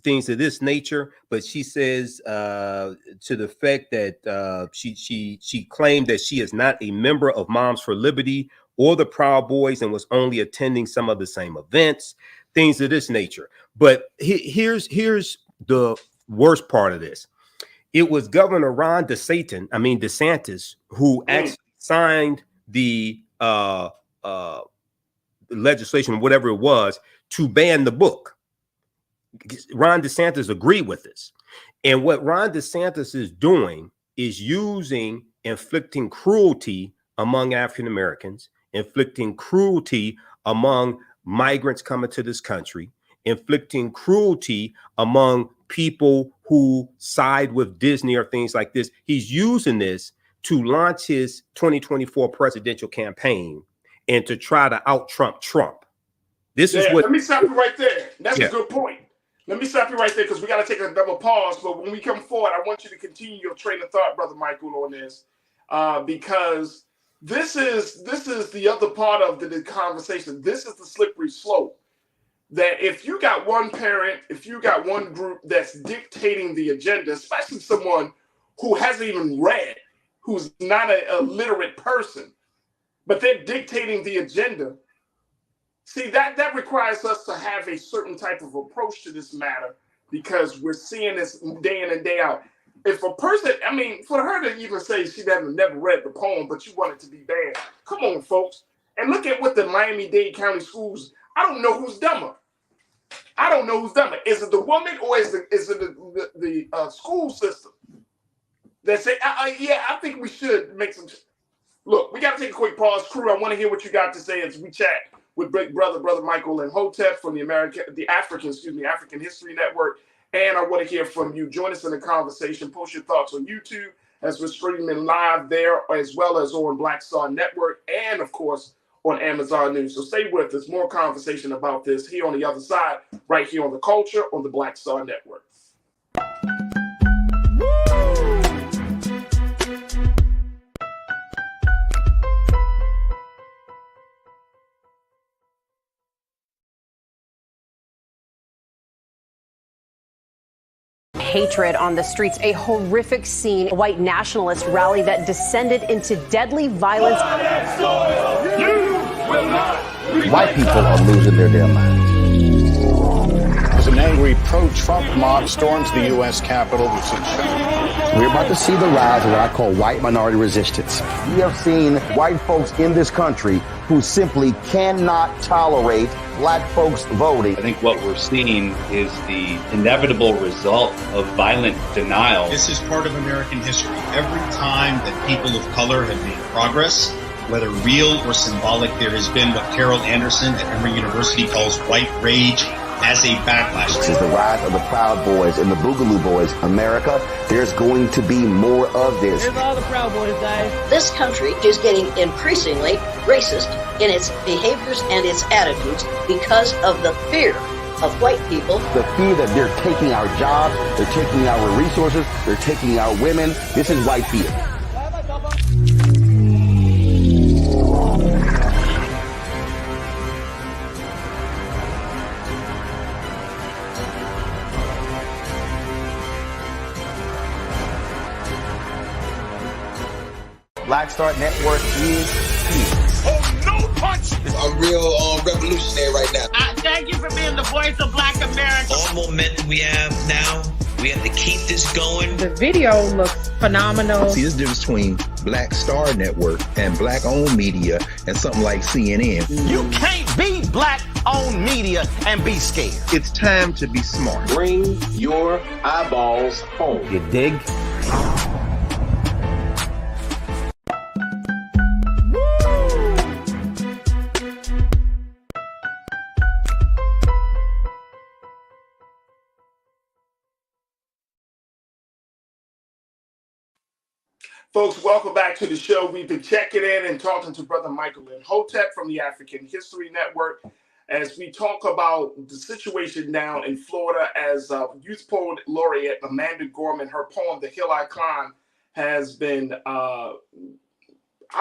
[SPEAKER 11] things of this nature. But she says to the effect that she claimed that she is not a member of Moms for Liberty or the Proud Boys and was only attending some of the same events, things of this nature. But here's the worst part of this. It was Governor Ron DeSantis, who actually signed the legislation, whatever it was, to ban the book. Ron DeSantis agreed with this. And what Ron DeSantis is doing is inflicting cruelty among African Americans, inflicting cruelty among migrants coming to this country, inflicting cruelty among people who side with Disney or things like this. He's using this to launch his 2024 presidential campaign and to try to out-Trump Trump. This is what.
[SPEAKER 1] Let me stop you right there. That's a good point. Let me stop you right there because we got to take a double pause. But when we come forward, I want you to continue your train of thought, Brother Michael, on this, because this is the other part of the conversation. This is the slippery slope. That if you got one parent, if you got one group that's dictating the agenda, especially someone who hasn't even read, who's not a literate person, but they're dictating the agenda. See, that requires us to have a certain type of approach to this matter, because we're seeing this day in and day out. If a person, for her to even say she never read the poem, but you want it to be banned, come on, folks. And look at what the Miami-Dade County schools, I don't know who's dumber. Is it the woman or is it the school system that say, I think we should make some. Look, we got to take a quick pause, crew. I want to hear what you got to say as we chat with Big Brother Michael and Hotep from the African History Network. And I want to hear from you. Join us in the conversation. Post your thoughts on YouTube as we're streaming live there, as well as on Black Star Network and, of course, on Amazon News. So stay with us. More conversation about this here on the other side, right here on The Culture on the Black Star Network.
[SPEAKER 14] Hatred on the streets, a horrific scene, a white nationalist rally that descended into deadly violence.
[SPEAKER 3] White people are losing their damn minds.
[SPEAKER 15] As an angry pro-Trump mob storms the U.S. Capitol,
[SPEAKER 3] we're about to see the rise of what I call white minority resistance. We have seen white folks in this country who simply cannot tolerate black folks voting.
[SPEAKER 16] I think what we're seeing is the inevitable result of violent denial.
[SPEAKER 17] This is part of American history. Every time that people of color have made progress, whether real or symbolic, there has been what Carol Anderson at Emory University calls white rage as a backlash.
[SPEAKER 3] This is the rise of the Proud Boys and the Boogaloo Boys. America, there's going to be more of this.
[SPEAKER 18] Here's all the Proud Boys, guys.
[SPEAKER 19] This country is getting increasingly racist in its behaviors and its attitudes because of the fear of white people.
[SPEAKER 3] The fear that they're taking our jobs, they're taking our resources, they're taking our women. This is white fear. Black Star Network is here.
[SPEAKER 4] Oh, no punch! I'm real revolutionary right now.
[SPEAKER 5] Thank you for being the voice of Black America.
[SPEAKER 6] All momentum we have now, we have to keep this going.
[SPEAKER 7] The video looks phenomenal.
[SPEAKER 8] See, there's a difference between Black Star Network and black-owned media and something like CNN.
[SPEAKER 10] You can't be black
[SPEAKER 3] own media and be scared.
[SPEAKER 15] It's time to be smart.
[SPEAKER 9] Bring your eyeballs home.
[SPEAKER 3] You dig?
[SPEAKER 1] Folks, welcome back to the show. We've been checking in and talking to Brother Michael Imhotep from the African History Network as we talk about the situation down in Florida as Youth Poet Laureate Amanda Gorman, her poem, The Hill I Climb, has been, I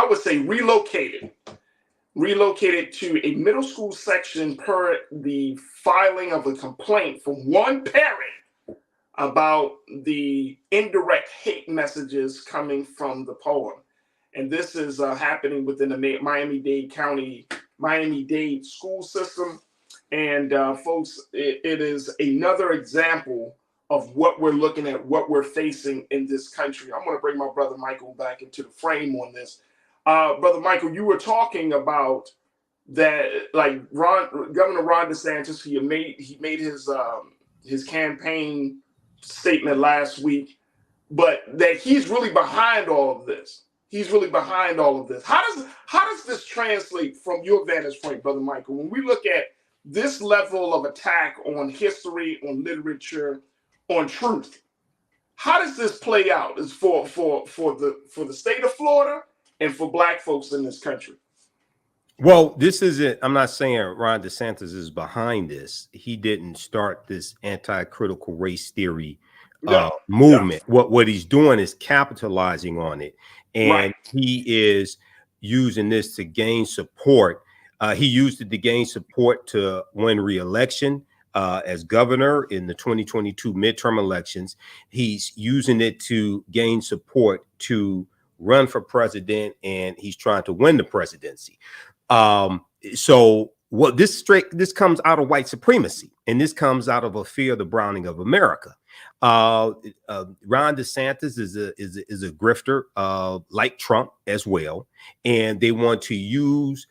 [SPEAKER 1] would say, relocated to a middle school section per the filing of a complaint from one parent about the indirect hate messages coming from the poem. And this is happening within the Miami-Dade school system. And folks, it is another example of what we're looking at, what we're facing in this country. I'm going to bring my brother Michael back into the frame on this. Brother Michael, you were talking about that, like Governor Ron DeSantis, he made his campaign statement last week, but that he's really behind all of this. How does this translate from your vantage point, Brother Michael, when we look at this level of attack on history, on literature, on truth? How does this play out? Is for the state of Florida and for Black folks in this country?
[SPEAKER 11] Well, this isn't, I'm not saying Ron DeSantis is behind this. He didn't start this anti-critical race theory movement. What he's doing is capitalizing on it. And he is using this to gain support. He used it to gain support to win re-election as governor in the 2022 midterm elections. He's using it to gain support to run for president, and he's trying to win the presidency. So what this comes out of white supremacy, and this comes out of a fear of the browning of America. Ron DeSantis is a grifter, like Trump as well, and they want to use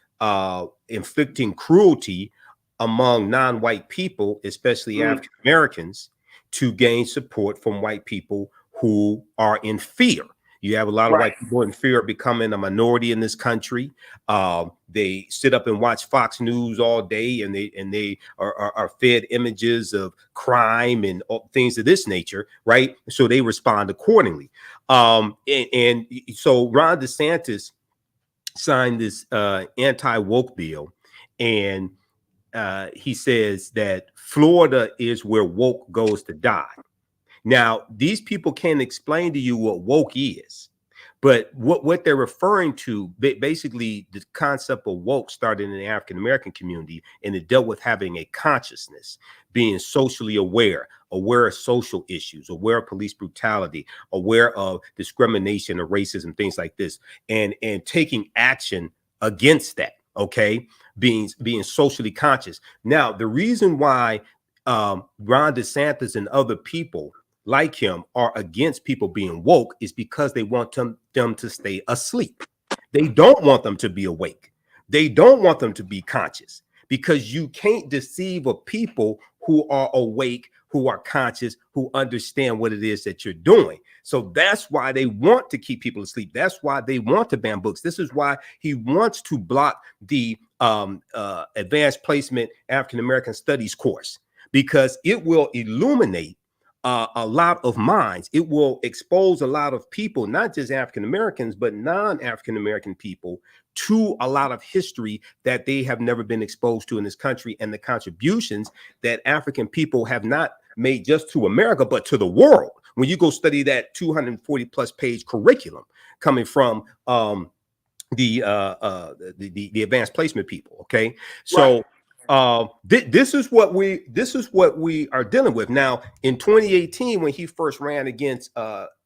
[SPEAKER 11] inflicting cruelty among non-white people, especially African Americans, to gain support from white people who are in fear. You have a lot of white people in fear of becoming a minority in this country. They sit up and watch Fox News all day, and they are fed images of crime and things of this nature, right? So they respond accordingly. And so Ron DeSantis signed this anti-woke bill, and he says that Florida is where woke goes to die. Now, these people can't explain to you what woke is, but what they're referring to, basically the concept of woke started in the African-American community, and it dealt with having a consciousness, being socially aware of social issues, aware of police brutality, aware of discrimination or racism, things like this, and taking action against that, okay? Being socially conscious. Now, the reason why Ron DeSantis and other people like him are against people being woke is because they want them to stay asleep. They don't want them to be awake. They don't want them to be conscious, because you can't deceive a people who are awake, who are conscious, who understand what it is that you're doing. So that's why they want to keep people asleep. That's why they want to ban books. This is why he wants to block the advanced placement African-American studies course, because it will illuminate a lot of minds. It will expose a lot of people, not just African Americans, but non-African American people, to a lot of history that they have never been exposed to in this country, and the contributions that African people have not made just to America, but to the world. When you go study that 240 plus page curriculum coming from the advanced placement people, okay? So this is what we are dealing with now. In 2018, when he first ran against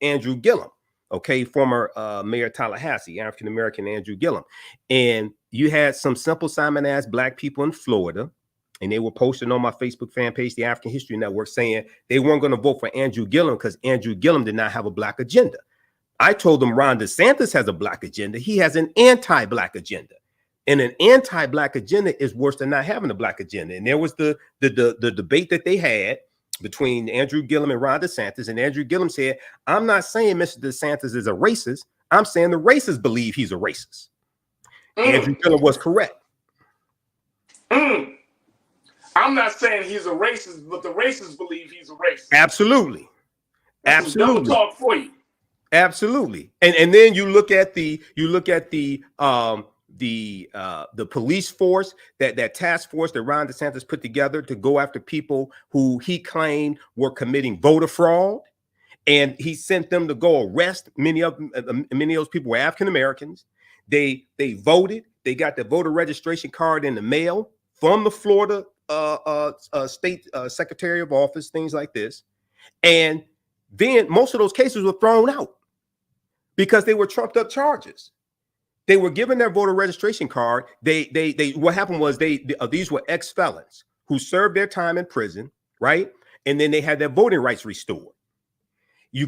[SPEAKER 11] Andrew Gillum, okay, former Mayor Tallahassee, African American Andrew Gillum, and you had some simple Simon ass Black people in Florida, and they were posting on my Facebook fan page, the African History Network, saying they weren't going to vote for Andrew Gillum because Andrew Gillum did not have a Black agenda. I told them Ron DeSantis has a Black agenda. He has an anti-Black agenda. And an anti-black agenda is worse than not having a black agenda. And there was the debate that they had between Andrew Gillum and Ron DeSantis. And Andrew Gillum said, I'm not saying Mr. DeSantis is a racist. I'm saying the racists believe he's a racist. Andrew Gillum was correct.
[SPEAKER 1] I'm not saying he's a racist, but the racists believe he's a racist.
[SPEAKER 11] Absolutely.
[SPEAKER 1] That's some double talk for you.
[SPEAKER 11] Absolutely. And then you look at the police force, that task force that Ron DeSantis put together to go after people who he claimed were committing voter fraud. And he sent them to go arrest many of those people were African Americans. They voted. They got the voter registration card in the mail from the Florida state secretary of office, things like this. And then most of those cases were thrown out because they were trumped up charges. They were given their voter registration card. They what happened was these were ex-felons who served their time in prison, right? And then they had their voting rights restored. And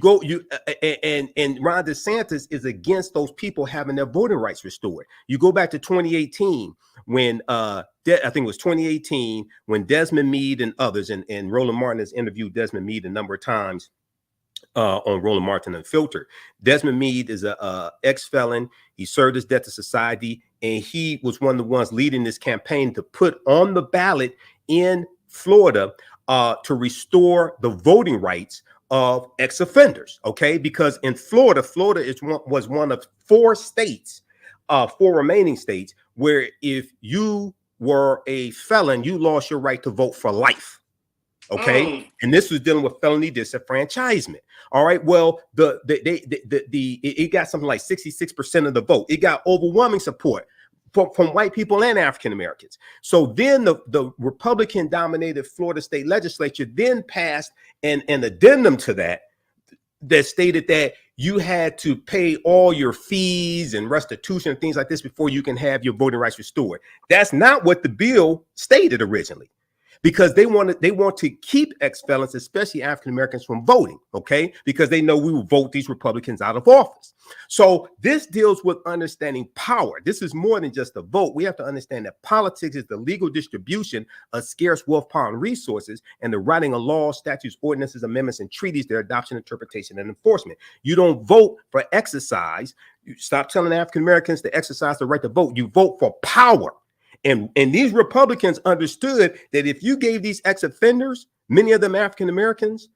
[SPEAKER 11] Ron DeSantis is against those people having their voting rights restored. You go back to 2018 when I think it was 2018 when Desmond Meade and others and Roland Martin has interviewed Desmond Meade a number of times on Roland Martin Unfiltered. Desmond Meade is a ex-felon. He served his debt to society, and he was one of the ones leading this campaign to put on the ballot in Florida to restore the voting rights of ex-offenders, okay? Because in Florida was one of four remaining states where if you were a felon, you lost your right to vote for life, okay? And this was dealing with felony disenfranchisement. All right, well, it got something like 66% of the vote. It got overwhelming support from white people and African Americans. So then the Republican-dominated Florida state legislature then passed an addendum to that stated that you had to pay all your fees and restitution and things like this before you can have your voting rights restored. That's not what the bill stated originally, because they want to keep ex-felons, especially African Americans, from voting, okay? Because they know we will vote these Republicans out of office. So this deals with understanding power. This is more than just a vote. We have to understand that politics is the legal distribution of scarce wealth, power, and resources, and the writing of laws, statutes, ordinances, amendments, and treaties, their adoption, interpretation, and enforcement. You don't vote for exercise. You stop telling African Americans to exercise the right to vote. You vote for power. And these Republicans understood that if you gave these ex-offenders, many of them African Americans,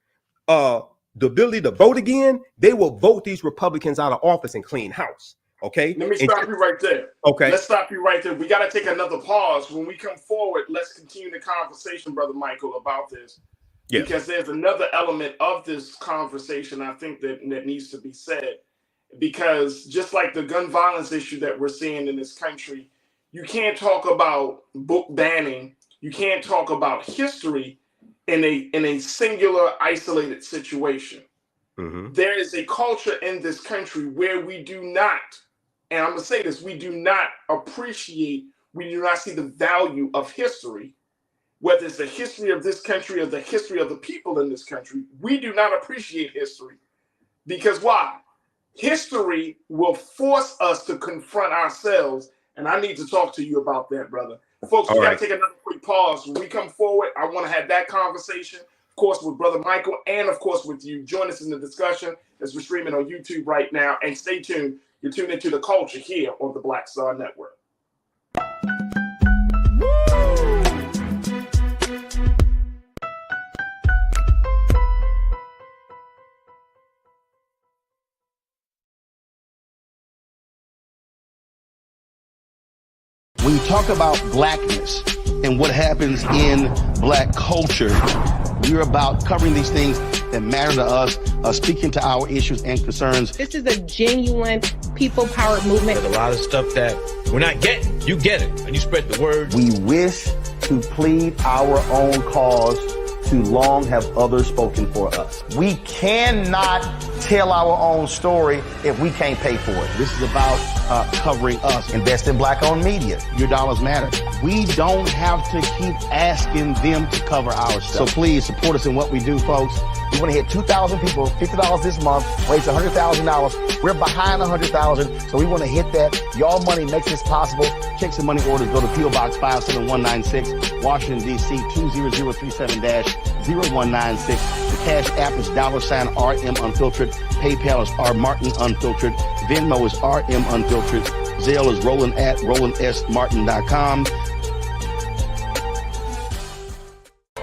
[SPEAKER 11] the ability to vote again, they will vote these Republicans out of office and clean house. Okay.
[SPEAKER 1] Let me stop you right there.
[SPEAKER 11] Okay.
[SPEAKER 1] Let's stop you right there. We got to take another pause. When we come forward, let's continue the conversation, Brother Michael, about this. Yeah. Because there's another element of this conversation I think that needs to be said. Because just like the gun violence issue that we're seeing in this country, you can't talk about book banning. You can't talk about history in a singular, isolated situation. Mm-hmm. There is a culture in this country where we do not, and I'm going to say this, we do not appreciate, we do not see the value of history, whether it's the history of this country or the history of the people in this country. We do not appreciate history. Because why? History will force us to confront ourselves. And I need to talk to you about that, brother. Folks, we got to take another quick pause. When we come forward, I want to have that conversation, of course, with Brother Michael and, of course, with you. Join us in the discussion as we're streaming on YouTube right now. And stay tuned. You're tuned into The Culture here on the Black Star Network.
[SPEAKER 3] When you talk about blackness and what happens in black culture, we're about covering these things that matter to us, speaking to our issues and concerns.
[SPEAKER 7] This is a genuine people-powered movement.
[SPEAKER 6] There's a lot of stuff that we're not getting. You get it, and you spread the word.
[SPEAKER 3] We wish to plead our own cause to too long have others spoken for us. We cannot tell our own story if we can't pay for it. This is about covering us. Invest in black-owned media. Your dollars matter. We don't have to keep asking them to cover our stuff. So please support us in what we do, folks. We want to hit 2,000 people, $50 this month, raise $100,000. We're behind 100,000, so we want to hit that. Y'all money makes this possible. Checks and money orders go to P.O. Box 57196, Washington, D.C. 20037-0196. The Cash App is $RM Unfiltered. PayPal is R Martin Unfiltered. Venmo is RM Unfiltered. Zelle is Roland at RolandSMartin.com.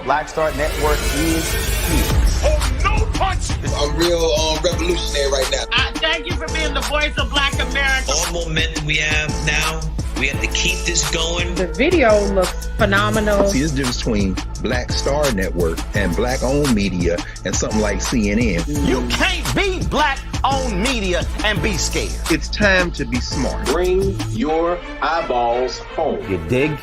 [SPEAKER 3] Black Star Network is here.
[SPEAKER 4] Oh, no punch! I'm real revolutionary right now.
[SPEAKER 5] Thank you for being the voice of Black America.
[SPEAKER 6] All momentum we have now, we have to keep this going.
[SPEAKER 7] The video looks phenomenal.
[SPEAKER 8] See, there's a difference between Black Star Network and black-owned media and something like CNN.
[SPEAKER 3] You can't be black-owned media and be scared.
[SPEAKER 8] It's time to be smart.
[SPEAKER 9] Bring your eyeballs home.
[SPEAKER 3] You dig?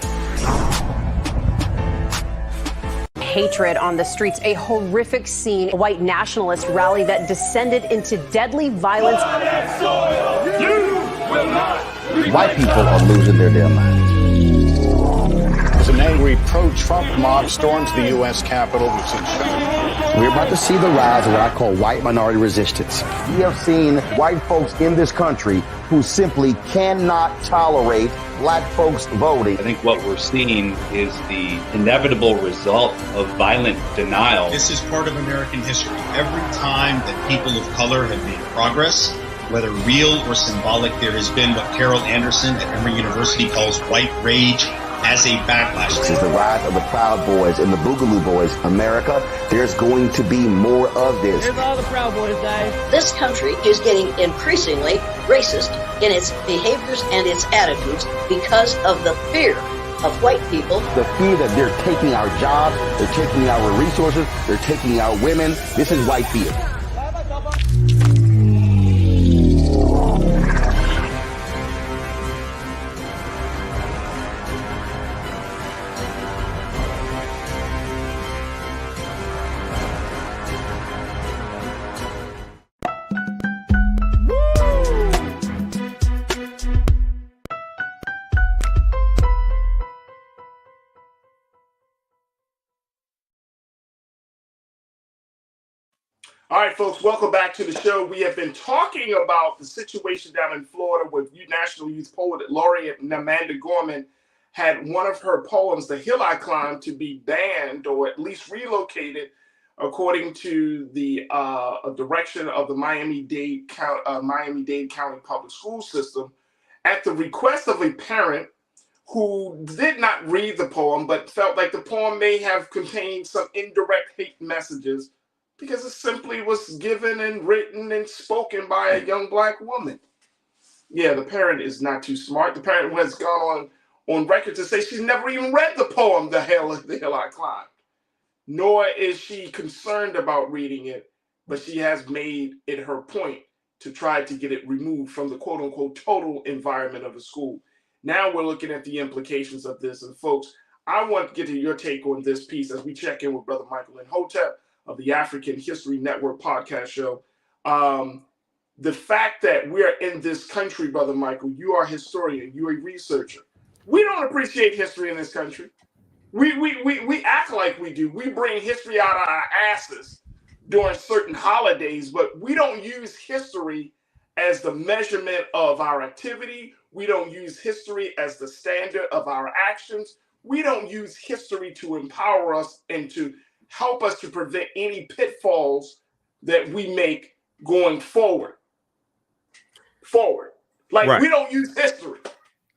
[SPEAKER 14] Hatred on the streets, a horrific scene, a white nationalist rally that descended into deadly violence.
[SPEAKER 3] White people are losing their damn minds.
[SPEAKER 15] As an angry pro-Trump mob storms the U.S. Capitol, we've seen
[SPEAKER 3] We're about to see the rise of what I call white minority resistance. We have seen white folks in this country who simply cannot tolerate black folks voting.
[SPEAKER 16] I think what we're seeing is the inevitable result of violent denial.
[SPEAKER 17] This is part of American history. Every time that people of color have made progress, whether real or symbolic, there has been what Carol Anderson at Emory University calls white rage as a backlash.
[SPEAKER 3] This is the rise of the Proud Boys and the Boogaloo Boys. America, there's going to be more of this.
[SPEAKER 18] Here's all the Proud Boys, guys.
[SPEAKER 19] This country is getting increasingly racist in its behaviors and its attitudes because of the fear of white people.
[SPEAKER 3] The fear that they're taking our jobs, they're taking our resources, they're taking our women. This is white fear.
[SPEAKER 1] All right, folks, welcome back to the show. We have been talking about the situation down in Florida with National Youth Poet Laureate Amanda Gorman had one of her poems, The Hill I Climbed, to be banned or at least relocated, according to the direction of the Miami-Dade County Public School System, at the request of a parent who did not read the poem but felt like the poem may have contained some indirect hate messages because it simply was given and written and spoken by a young black woman. Yeah, the parent is not too smart. The parent has gone on record to say she's never even read the poem, The Hill I Climbed. Nor is she concerned about reading it, but she has made it her point to try to get it removed from the quote-unquote total environment of the school. Now we're looking at the implications of this. And folks, I want to get to your take on this piece as we check in with Brother Michael Imhotep of the African History Network podcast show. The fact that we're in this country, Brother Michael, you are a historian, you're a researcher. We don't appreciate history in this country. We act like we do. We bring history out of our asses during certain holidays, but we don't use history as the measurement of our activity. We don't use history as the standard of our actions. We don't use history to empower us and to help us to prevent any pitfalls that we make going forward. Like, right. We don't use history.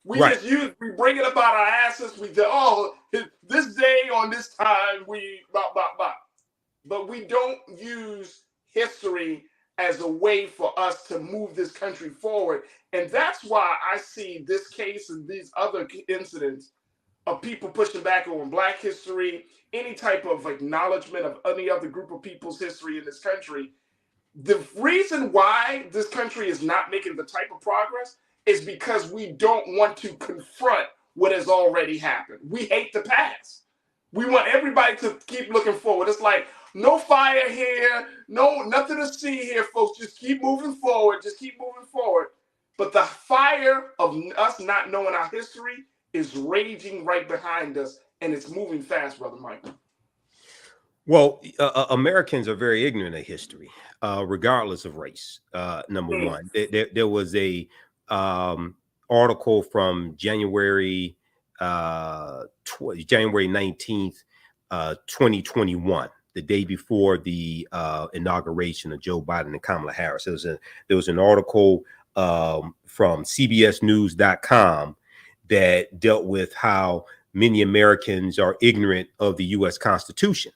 [SPEAKER 1] We just we bring it up out our asses. We say, oh, this day on this time, we blah, blah, blah. But we don't use history as a way for us to move this country forward. And that's why I see this case and these other incidents of people pushing back on black history, any type of acknowledgement of any other group of people's history in this country. The reason why this country is not making the type of progress is because we don't want to confront what has already happened. We hate the past. We want everybody to keep looking forward. It's like no fire here, nothing to see here, folks. Just keep moving forward. Just keep moving forward. But the fire of us not knowing our history is raging right behind us, and it's moving fast, Brother Michael.
[SPEAKER 11] Well, Americans are very ignorant of history, regardless of race. Number one, there was a article from January 19th, 2021, the day before the inauguration of Joe Biden and Kamala Harris. There was an article from CBSnews.com that dealt with how many Americans are ignorant of the U.S. Constitution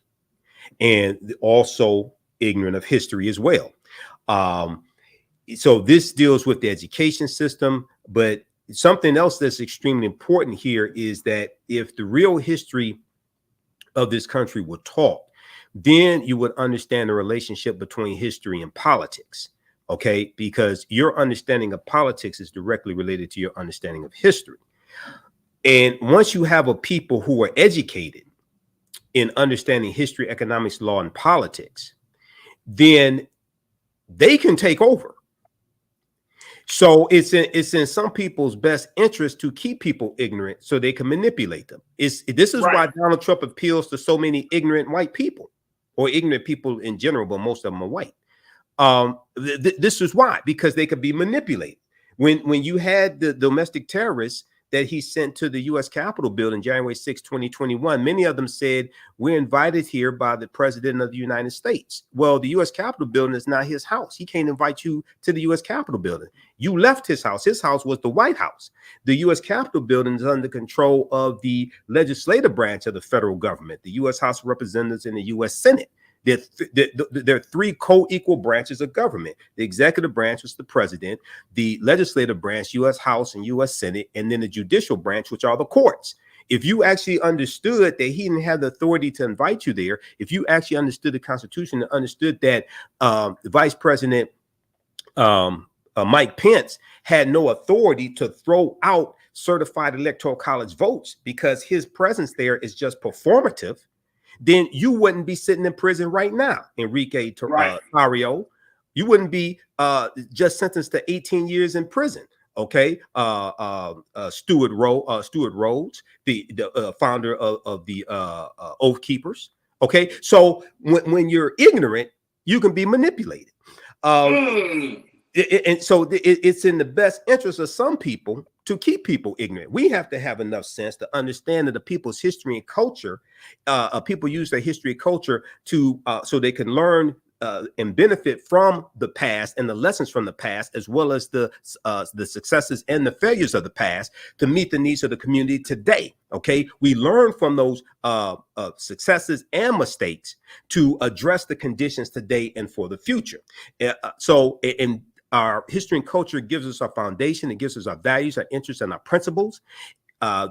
[SPEAKER 11] and also ignorant of history as well. So this deals with the education system, but something else that's extremely important here is that if the real history of this country were taught, then you would understand the relationship between history and politics. Okay, because your understanding of politics is directly related to your understanding of history. And once you have a people who are educated in understanding history, economics, law, and politics, then they can take over. So it's in some people's best interest to keep people ignorant so they can manipulate them. This is why Donald Trump appeals to so many ignorant white people, or ignorant people in general, but most of them are white. This is why, because they could be manipulated. When you had the domestic terrorists that he sent to the U.S. Capitol building January 6, 2021, many of them said, we're invited here by the president of the United States. Well, the U.S. Capitol building is not his house. He can't invite you to the U.S. Capitol building. You left his house. His house was the White House. The U.S. Capitol building is under control of the legislative branch of the federal government, the U.S. House of Representatives and the U.S. Senate. There are three co-equal branches of government. The executive branch is the president, the legislative branch, U.S. House and U.S. Senate, and then the judicial branch, which are the courts. If you actually understood that he didn't have the authority to invite you there, if you actually understood the Constitution and understood that the Vice President Mike Pence had no authority to throw out certified electoral college votes because his presence there is just performative, then you wouldn't be sitting in prison right now, Enrique Tarrio. You wouldn't be just sentenced to 18 years in prison. Okay, Stuart Rhodes, the founder of the Oath Keepers. Okay, so when you're ignorant, you can be manipulated. And so it's in the best interest of some people to keep people ignorant. We have to have enough sense to understand that the people's history and culture, people use their history and culture to so they can learn and benefit from the past and the lessons from the past, as well as the successes and the failures of the past to meet the needs of the community today. Okay, we learn from those successes and mistakes to address the conditions today and for the future. In our history and culture gives us our foundation. It gives us our values, our interests, and our principles.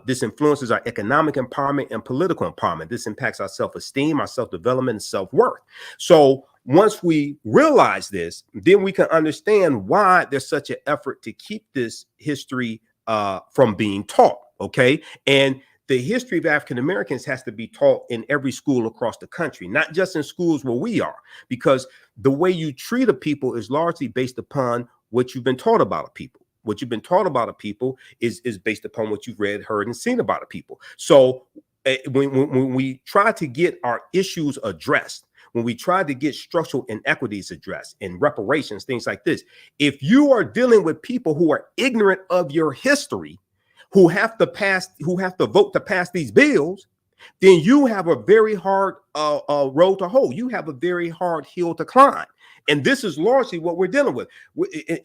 [SPEAKER 11] This influences our economic empowerment and political empowerment. This impacts our self-esteem, our self-development, and self-worth. So once we realize this, then we can understand why there's such an effort to keep this history from being taught. Okay. And the history of African Americans has to be taught in every school across the country, not just in schools where we are, because the way you treat a people is largely based upon what you've been taught about a people. What you've been taught about a people is based upon what you've read, heard, and seen about a people. So when we try to get our issues addressed, when we try to get structural inequities addressed and reparations, things like this, if you are dealing with people who are ignorant of your history, who have to vote to pass these bills, then you have a very hard road to hoe. You have a very hard hill to climb. And this is largely what we're dealing with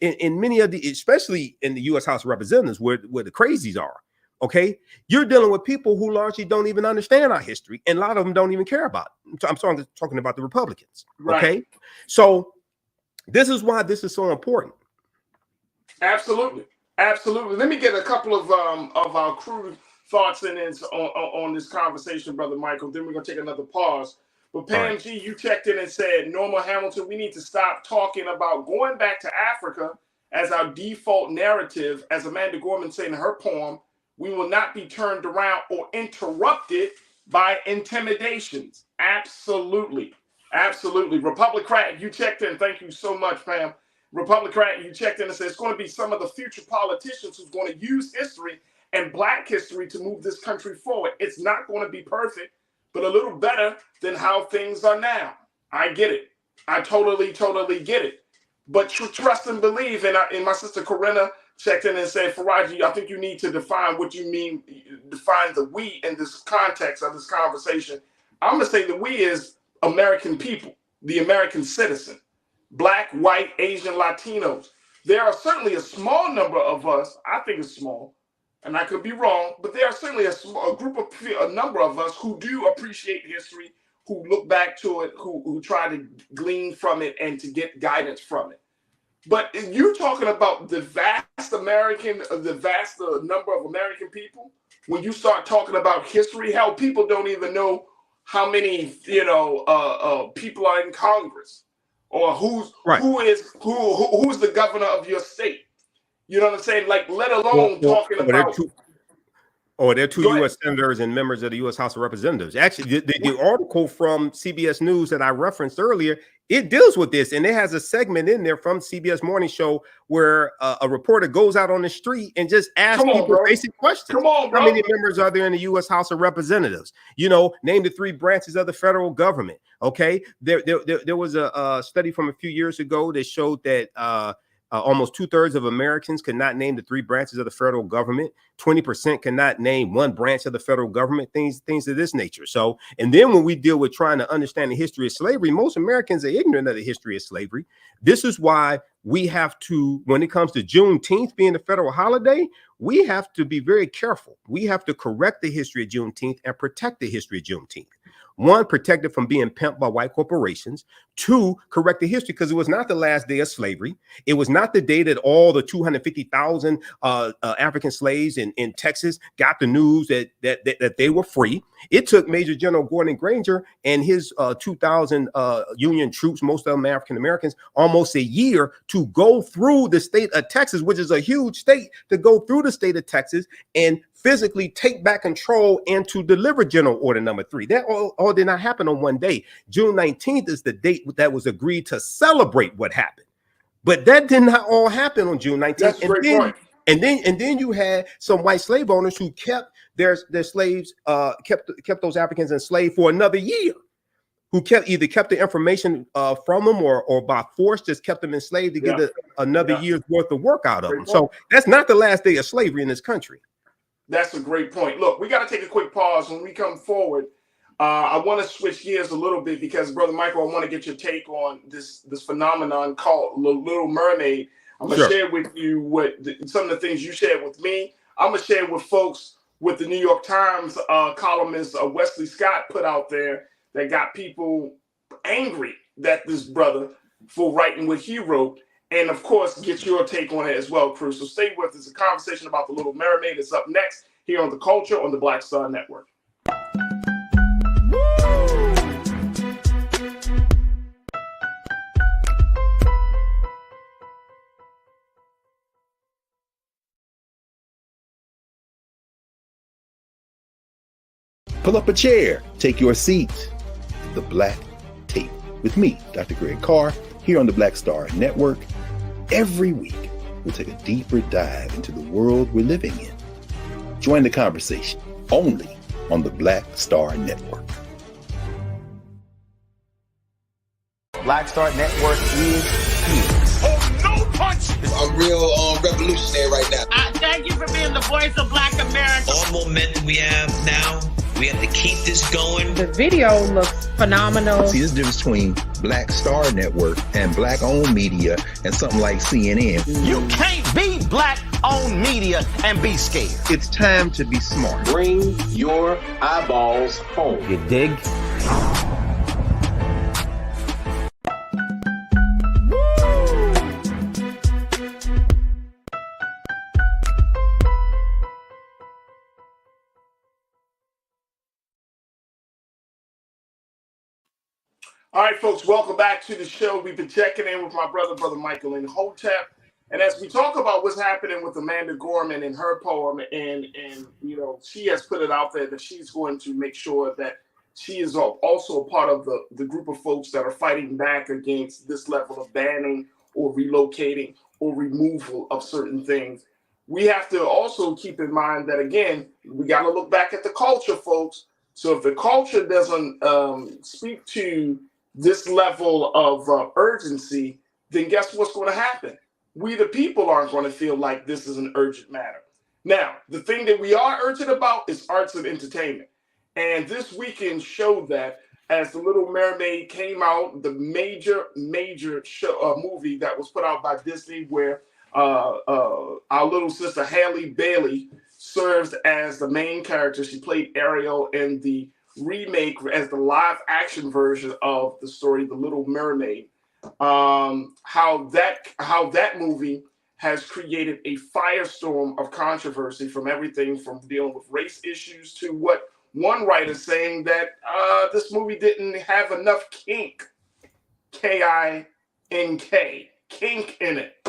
[SPEAKER 11] in many of the, especially in the U.S. House of Representatives, where the crazies are. Okay, you're dealing with people who largely don't even understand our history, and a lot of them don't even care about it. I'm talking about the Republicans. Okay, so this is why this is so important.
[SPEAKER 1] Absolutely. Absolutely. Let me get a couple of our crude thoughts and ends on this conversation, Brother Michael. Then we're going to take another pause. But Pam G, you checked in and said, Norma Hamilton, we need to stop talking about going back to Africa as our default narrative. As Amanda Gorman said in her poem, we will not be turned around or interrupted by intimidations. Absolutely. Absolutely. Republican, you checked in. Thank you so much, Pam. Republican, you checked in and said it's going to be some of the future politicians who's going to use history and Black history to move this country forward. It's not going to be perfect, but a little better than how things are now. I get it. I totally get it. But trust and believe. And my sister Corinna checked in and said, Farajii, I think you need to define what you mean, define the we in this context of this conversation. I'm going to say the we is American people, the American citizen, Black, white, Asian, Latinos. There are certainly a small number of us, I think it's small, and I could be wrong, but there are certainly a number of us who do appreciate history, who look back to it, who try to glean from it and to get guidance from it. But you're talking about the vast number of American people. When you start talking about history, hell, people don't even know how many people are in Congress, or who's the governor of your state. You know what I'm saying? Like, let alone talking about.
[SPEAKER 11] They're two U.S. senators and members of the U.S. House of Representatives. Actually, the article from CBS News that I referenced earlier, it deals with this, and it has a segment in there from CBS Morning Show where a reporter goes out on the street and just asks people basic questions.
[SPEAKER 1] Come on, bro.
[SPEAKER 11] How many members are there in the U.S. House of Representatives? You know, name the 3 branches of the federal government. Okay, there was a study from a few years ago that showed that almost 2/3 of Americans could not name the 3 branches of the federal government. 20% cannot name 1 branch of the federal government, things of this nature. So, and then when we deal with trying to understand the history of slavery, most Americans are ignorant of the history of slavery. This is why we have to, when it comes to Juneteenth being a federal holiday, we have to be very careful. We have to correct the history of Juneteenth and protect the history of Juneteenth. 1, protect it from being pimped by white corporations. 2, correct the history, because it was not the last day of slavery. It was not the day that all the 250,000 African slaves in Texas got the news that they were free. It took Major General Gordon Granger and his 2,000 Union troops, most of them African Americans, almost a year to go through the state of Texas, which is a huge state, to go through the state of Texas and physically take back control and to deliver General Order Number 3. That all did not happen on one day. June 19th is the date that was agreed to celebrate what happened. But that did not all happen on June 19th.
[SPEAKER 1] That's a great point.
[SPEAKER 11] And then you had some white slave owners who kept their slaves, kept those Africans enslaved for another year, who either kept the information from them or by force just kept them enslaved to get another year's worth of work out of them. So that's not the last day of slavery in this country.
[SPEAKER 1] That's a great point. Look, we got to take a quick pause. When we come forward, I want to switch gears a little bit because, Brother Michael, I want to get your take on this phenomenon called Little Mermaid. I'm going to share with you some of the things you shared with me. I'm going to share with folks what the New York Times columnist Wesley Scott put out there that got people angry that this brother for writing what he wrote. And, of course, get your take on it as well, Cruz. So stay with us. A conversation about the Little Mermaid is up next here on The Culture on the Black Star Network.
[SPEAKER 8] Pull up a chair. Take your seat. The Black Tape with me, Dr. Greg Carr, here on the Black Star Network. Every week, we'll take a deeper dive into the world we're living in. Join the conversation only on the Black Star Network.
[SPEAKER 3] Black Star Network is here.
[SPEAKER 4] Oh, no punch! I'm real revolutionary right now.
[SPEAKER 5] Thank you for being the voice of Black America.
[SPEAKER 20] All momentum we have now, we have to keep this going.
[SPEAKER 7] The video looks phenomenal.
[SPEAKER 15] See, there's a difference between Black Star Network and Black-owned media and something like CNN.
[SPEAKER 3] You can't be Black-owned media and be scared.
[SPEAKER 15] It's time to be smart.
[SPEAKER 9] Bring your eyeballs home.
[SPEAKER 3] You dig?
[SPEAKER 1] All right, folks, welcome back to the show. We've been checking in with my brother Michael in Hotep. And as we talk about what's happening with Amanda Gorman and her poem, and she has put it out there that she's going to make sure that she is also a part of the group of folks that are fighting back against this level of banning or relocating or removal of certain things. We have to also keep in mind that, again, we got to look back at the culture, folks. So if the culture doesn't speak to this level of urgency, then guess what's going to happen? We, the people, aren't going to feel like this is an urgent matter. Now, the thing that we are urgent about is arts and entertainment. And this weekend showed that as The Little Mermaid came out, the major movie that was put out by Disney, where our little sister Halle Bailey serves as the main character. She played Ariel in the remake as the live action version of the story, The Little Mermaid. How that movie has created a firestorm of controversy, from everything from dealing with race issues to what one writer saying that this movie didn't have enough kink, K-I-N-K, kink in it,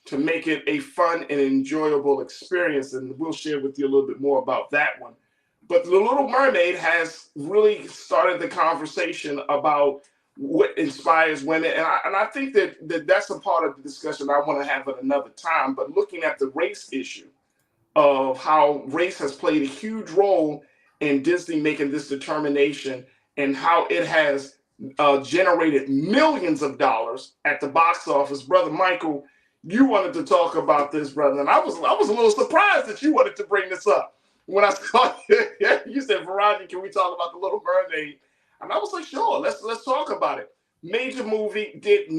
[SPEAKER 1] to make it a fun and enjoyable experience. And we'll share with you a little bit more about that one. But The Little Mermaid has really started the conversation about what inspires women. And I think that's a part of the discussion I want to have at another time. But looking at the race issue of how race has played a huge role in Disney making this determination, and how it has generated millions of dollars at the box office. Brother Michael, you wanted to talk about this, brother, and I was a little surprised that you wanted to bring this up. When I saw you said, Farajii, can we talk about The Little Mermaid? And I was like, sure, let's talk about it. Major movie, did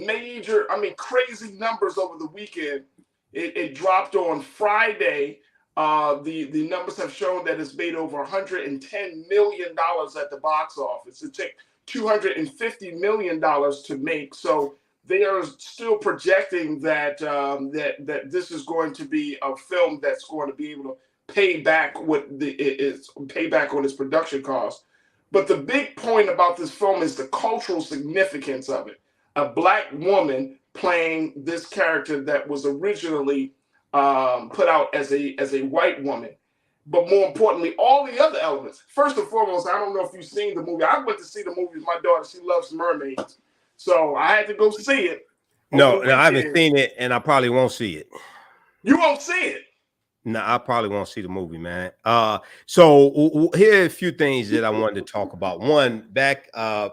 [SPEAKER 1] crazy numbers over the weekend. It dropped on Friday. The numbers have shown that it's made over $110 million at the box office. It took $250 million to make. So they are still projecting that that this is going to be a film that's going to be able to pay back on its production costs. But the big point about this film is the cultural significance of it. A Black woman playing this character that was originally put out as a white woman. But more importantly, all the other elements. First and foremost, I don't know if you've seen the movie. I went to see the movie with my daughter. She loves mermaids. So I had to go see it.
[SPEAKER 11] No, I haven't seen it, and I probably won't see it.
[SPEAKER 1] You won't see it?
[SPEAKER 11] No, I probably won't see the movie, man. So here are a few things that I wanted to talk about. One, back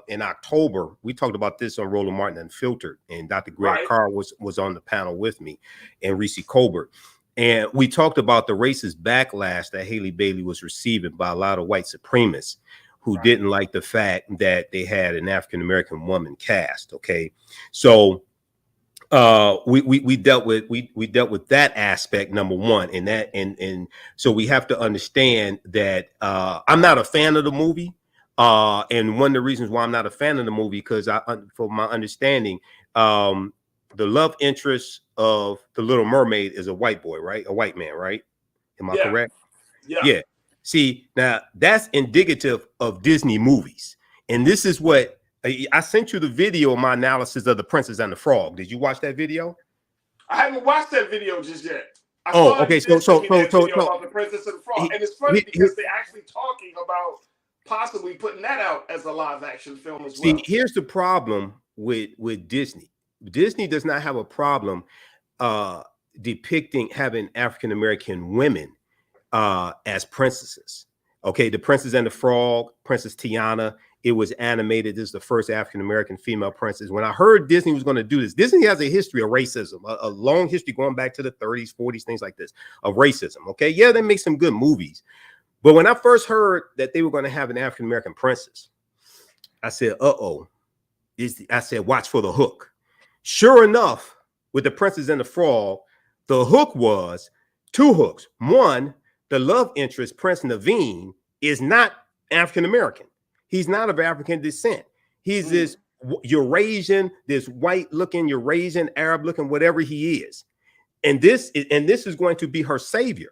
[SPEAKER 11] in October, we talked about this on Roland Martin Unfiltered, and Dr. Greg Carr was on the panel with me, and Reese Colbert. And we talked about the racist backlash that Halle Bailey was receiving by a lot of white supremacists who didn't like the fact that they had an African-American woman cast. Okay. So we dealt with that aspect, number one, and so we have to understand that I'm not a fan of the movie. And one of the reasons why I'm not a fan of the movie, because for my understanding, the love interest of The Little Mermaid is a white boy, right? A white man, right? Am I correct? Yeah. See, now that's indicative of Disney movies. And this is what I sent you the video of my analysis of The Princess and the Frog. Did you watch that video?
[SPEAKER 1] I haven't watched that video just yet.
[SPEAKER 11] Okay. So
[SPEAKER 1] about The Princess and the Frog. And it's funny because they're actually talking about possibly putting that out as a live action film as well.
[SPEAKER 11] See, here's the problem with Disney. Disney does not have a problem depicting having African-American women as princesses. Okay, The Princess and the Frog, Princess Tiana, it was animated. This is the first African-American female princess. When I heard Disney was going to do this, Disney has a history of racism, a long history going back to the 30s, 40s, things like this, of racism. Okay, yeah, they make some good movies. But when I first heard that they were going to have an African-American princess, I said, uh-oh. I said, watch for the hook. Sure enough, with The Princess and the Frog, the hook was two hooks. One, the love interest, Prince Naveen, is not African-American. He's not of African descent. He's this Eurasian, this white-looking Eurasian, Arab-looking, whatever he is. And this is going to be her savior.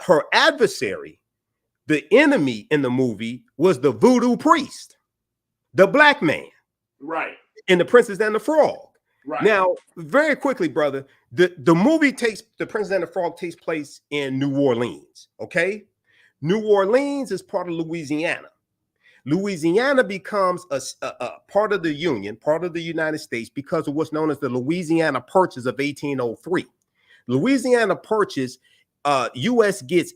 [SPEAKER 11] Her adversary, the enemy in the movie, was the voodoo priest, the black man.
[SPEAKER 1] Right.
[SPEAKER 11] In The Princess and the Frog.
[SPEAKER 1] Right.
[SPEAKER 11] Now, very quickly, brother, the movie The Princess and the Frog takes place in New Orleans. Okay, New Orleans is part of Louisiana. Louisiana becomes a part of the Union, part of the United States, because of what's known as the Louisiana Purchase of 1803. Louisiana Purchase, the U.S. gets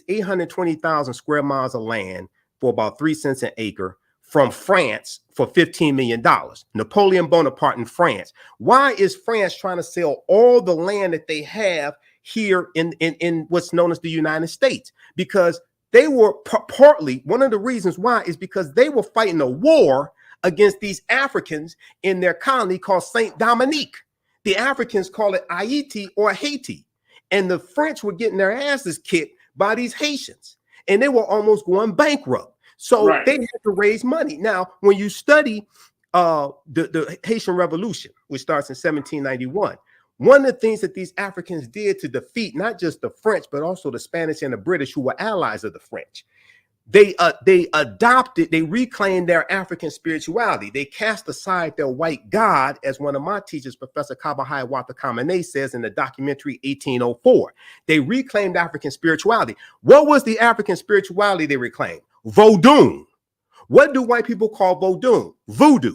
[SPEAKER 11] 820,000 square miles of land for about 3 cents an acre from France for $15 million. Napoleon Bonaparte in France. Why is France trying to sell all the land that they have here in what's known as the United States? Because they were partly, one of the reasons why is because they were fighting a war against these Africans in their colony called Saint Dominique. The Africans call it Haiti or Haiti. And the French were getting their asses kicked by these Haitians. And they were almost going bankrupt. So they had to raise money. Now, when you study the Haitian Revolution, which starts in 1791, one of the things that these Africans did to defeat not just the French, but also the Spanish and the British, who were allies of the French, they reclaimed their African spirituality. They cast aside their white God, as one of my teachers, Professor Kabahai Watakamene, says in the documentary 1804. They reclaimed African spirituality. What was the African spirituality they reclaimed? Vodou. What do white people call Vodou? Voodoo.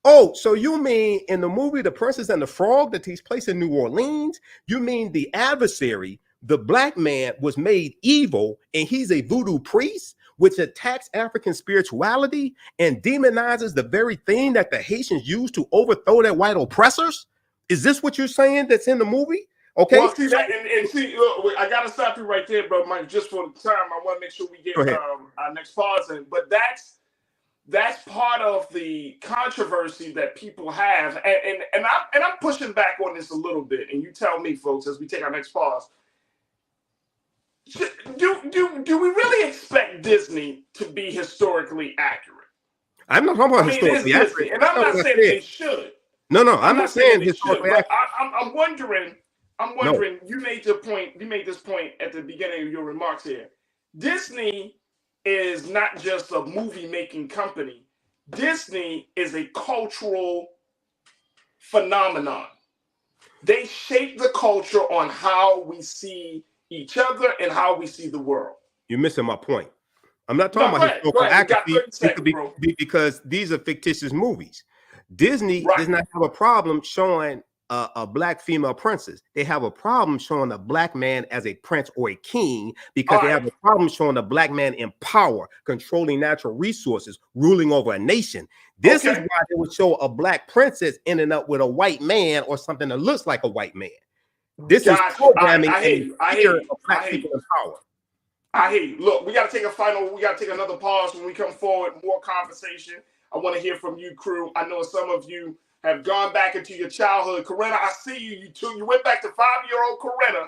[SPEAKER 11] Oh, so you mean in the movie The Princess and the Frog that takes place in New Orleans, you mean the adversary, the black man, was made evil and he's a voodoo priest, which attacks African spirituality and demonizes the very thing that the Haitians used to overthrow their white oppressors? Is this what you're saying that's in the movie? Okay.
[SPEAKER 1] Well, see that, and see, look, I gotta stop you right there, bro, Mike. Just for the time, I want to make sure we get our next pause in. But that's part of the controversy that people have, and I'm pushing back on this a little bit. And you tell me, folks, as we take our next pause. Do we really expect Disney to be historically accurate?
[SPEAKER 11] I'm not talking about historically accurate,
[SPEAKER 1] and I'm not saying they should.
[SPEAKER 11] No, I'm not saying historically accurate.
[SPEAKER 1] I'm wondering. No. You made this point at the beginning of your remarks here. Disney is not just a movie making company. Disney is a cultural phenomenon. They shape the culture on how we see each other and how we see the world.
[SPEAKER 11] You're missing my point. I'm not talking about historical accuracy because these are fictitious movies. Disney does not have a problem showing a black female princess. They have a problem showing a black man as a prince or a king because they have a problem showing a black man in power, controlling natural resources, ruling over a nation. This is why they would show a black princess ending up with a white man or something that looks like a white man. This is programming. I hear you. I hear
[SPEAKER 1] you. Look, we got to take another pause. When we come forward, more conversation. I want to hear from you, crew. I know some of you have gone back into your childhood. Corinna, I see you. You went back to 5-year-old Corinna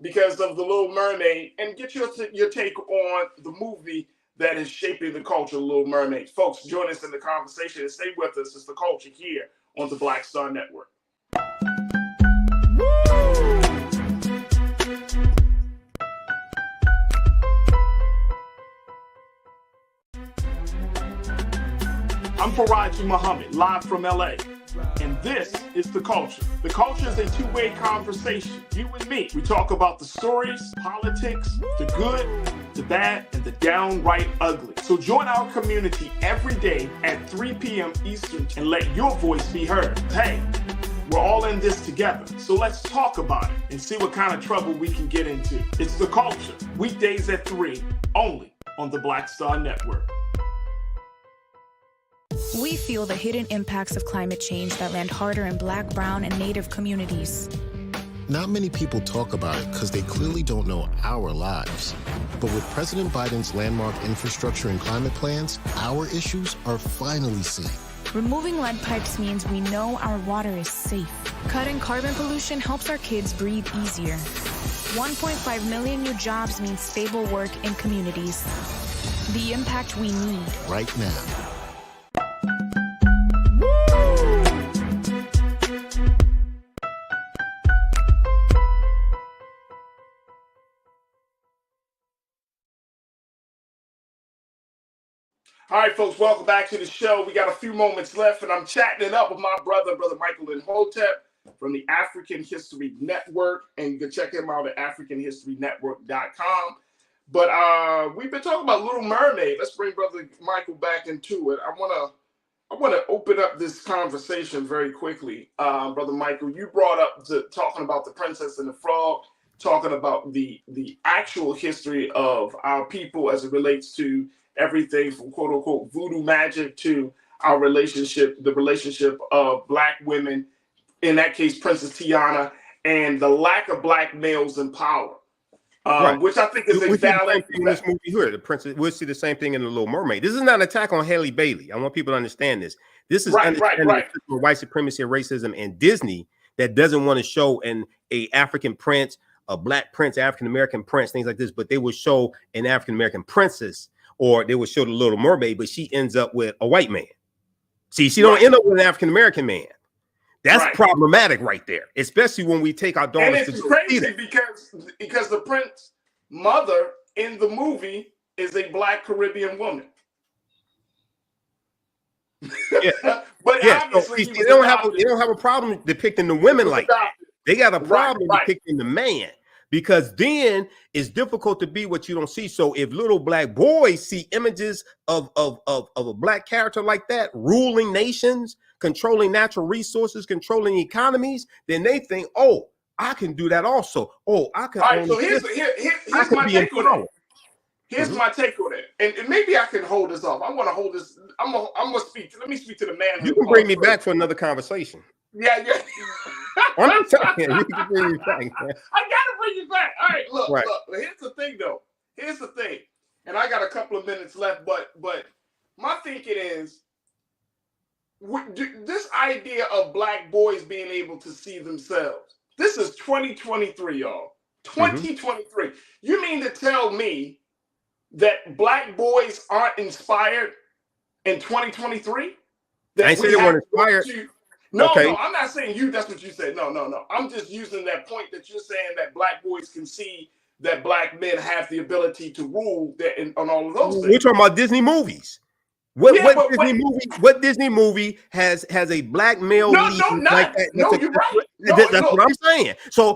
[SPEAKER 1] because of The Little Mermaid. And get your take on the movie that is shaping the culture, Little Mermaid. Folks, join us in the conversation and stay with us. It's The Culture here on the Black Star Network. I'm Farajii Muhammad, live from LA. And this is The Culture. The Culture is a two-way conversation. You and me. We talk about the stories, politics, the good, the bad, and the downright ugly. So join our community every day at 3 p.m. Eastern and let your voice be heard. Hey, we're all in this together. So let's talk about it and see what kind of trouble we can get into. It's The Culture, weekdays at 3, only on the Black Star Network.
[SPEAKER 21] We feel the hidden impacts of climate change that land harder in Black, Brown, and Native communities.
[SPEAKER 22] Not many people talk about it because they clearly don't know our lives. But with President Biden's landmark infrastructure and climate plans, our issues are finally seen.
[SPEAKER 21] Removing lead pipes means we know our water is safe. Cutting carbon pollution helps our kids breathe easier. 1.5 million new jobs means stable work in communities. The impact we need.
[SPEAKER 22] Right now.
[SPEAKER 1] All right, folks, welcome back to the show. We got a few moments left, and I'm chatting it up with my brother Michael Imhotep from the African History Network, and you can check him out at AfricanHistoryNetwork.com. But we've been talking about Little Mermaid. Let's bring Brother Michael back into it. I want to open up this conversation very quickly. Brother Michael, you brought up talking about the Princess and the Frog, talking about the actual history of our people as it relates to everything from quote unquote voodoo magic to our relationship, the relationship of Black women, in that case, Princess Tiana, and the lack of Black males in power.
[SPEAKER 11] Right.
[SPEAKER 1] Which I think is a valid
[SPEAKER 11] in this movie here. The Princess, we'll see the same thing in The Little Mermaid. This is not an attack on Halle Bailey. I want people to understand this. This is understanding white supremacy and racism and Disney that doesn't want to show a African prince, a Black prince, African American prince, things like this, but they will show an African American princess, or they will show the Little Mermaid, but she ends up with a white man. See, she don't end up with an African American man. That's problematic right there, especially when we take our daughters.
[SPEAKER 1] And it's crazy because the prince mother in the movie is a Black Caribbean woman.
[SPEAKER 11] Yeah. But obviously they don't have a problem depicting the women like that. They got a problem depicting the man, because then it's difficult to be what you don't see. So if little Black boys see images of a Black character like that ruling nations, controlling natural resources, controlling economies, then they think, oh, I can do that also. Oh, I can.
[SPEAKER 1] All right, so here's my take on that. Here's my take on it, and maybe I can hold this off. I want to hold this. I'm gonna speak. Let me speak to the man.
[SPEAKER 11] You can bring me back for another conversation.
[SPEAKER 1] Yeah.
[SPEAKER 11] I'm telling you, you can bring me back. Man.
[SPEAKER 1] I gotta bring you back. All right, look. Here's the thing, though. Here's the thing, and I got a couple of minutes left, but my thinking is, this idea of Black boys being able to see themselves. This is 2023, y'all. 2023. You mean to tell me that Black boys aren't inspired in 2023?
[SPEAKER 11] I ain't saying they weren't inspired.
[SPEAKER 1] No, I'm not saying you. That's what you said. No. I'm just using that point that you're saying that Black boys can see that Black men have the ability to rule on all of those things.
[SPEAKER 11] We're talking about Disney movies. What Disney movie has a Black male lead like that?
[SPEAKER 1] No, you're right.
[SPEAKER 11] That's what I'm saying. So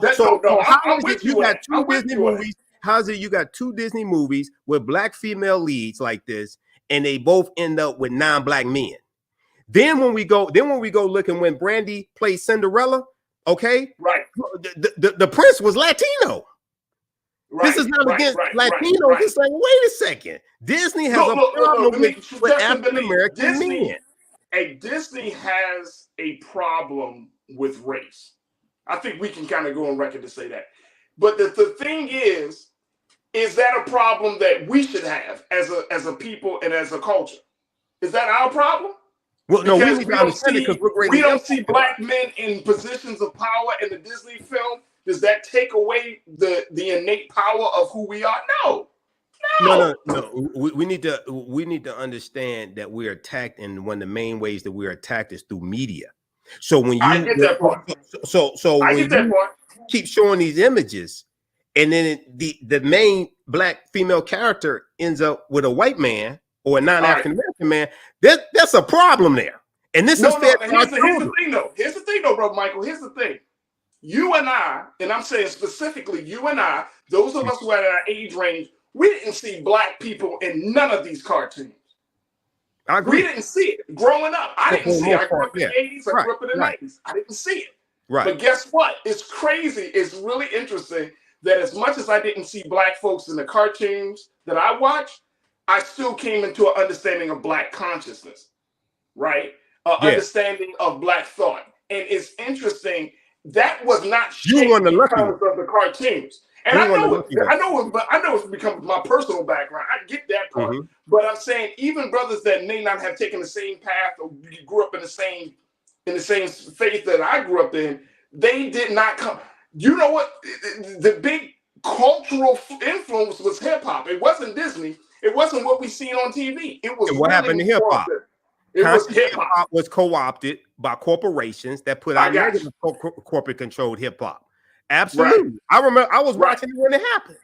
[SPEAKER 11] how is it you got two Disney movies? How's it you got two Disney movies with Black female leads like this, and they both end up with non-Black men? Then when we go look, and when Brandy plays Cinderella, okay,
[SPEAKER 1] right,
[SPEAKER 11] the prince was Latino. This is not against Latinos. It's like, wait a second. Disney has a problem with African American men.
[SPEAKER 1] Disney has a problem with race. I think we can kind of go on record to say that. But the thing is that a problem that we should have as a people and as a culture? Is that our problem?
[SPEAKER 11] Well, no, we need to understand it because
[SPEAKER 1] we don't see Black men in positions of power in the Disney film. Does that take away the innate power of who we are? No.
[SPEAKER 11] We need to understand that we're attacked, and one of the main ways that we're attacked is through media. So when you
[SPEAKER 1] I get that part.
[SPEAKER 11] So when you keep showing these images, and then the main Black female character ends up with a white man or a non-African American man, that's a problem there. And this is fair.
[SPEAKER 1] Here's the thing though, bro, Michael. Here's the thing. You and I, and I'm saying specifically you and I, those of us who are at our age range, we didn't see Black people in none of these cartoons.
[SPEAKER 11] I agree.
[SPEAKER 1] We didn't see it growing up. I didn't see it. I grew up in the 80s. I grew up in the 90s. I didn't see it.
[SPEAKER 11] Right.
[SPEAKER 1] But guess what? It's crazy. It's really interesting that as much as I didn't see Black folks in the cartoons that I watched, I still came into an understanding of Black consciousness, right? Understanding of Black thought. And it's interesting. That was not shaped because of the cartoons. And I know it's become my personal background. I get that part. But I'm saying even brothers that may not have taken the same path or grew up in the same faith that I grew up in, they did not come. You know what? The big cultural influence was hip hop. It wasn't Disney. It wasn't what we seen on TV. It was
[SPEAKER 11] what happened to hip hop.
[SPEAKER 1] Hip
[SPEAKER 11] hop was co-opted by corporations that put out negative corporate controlled hip hop. Absolutely. Right. I remember I was watching it when it happened.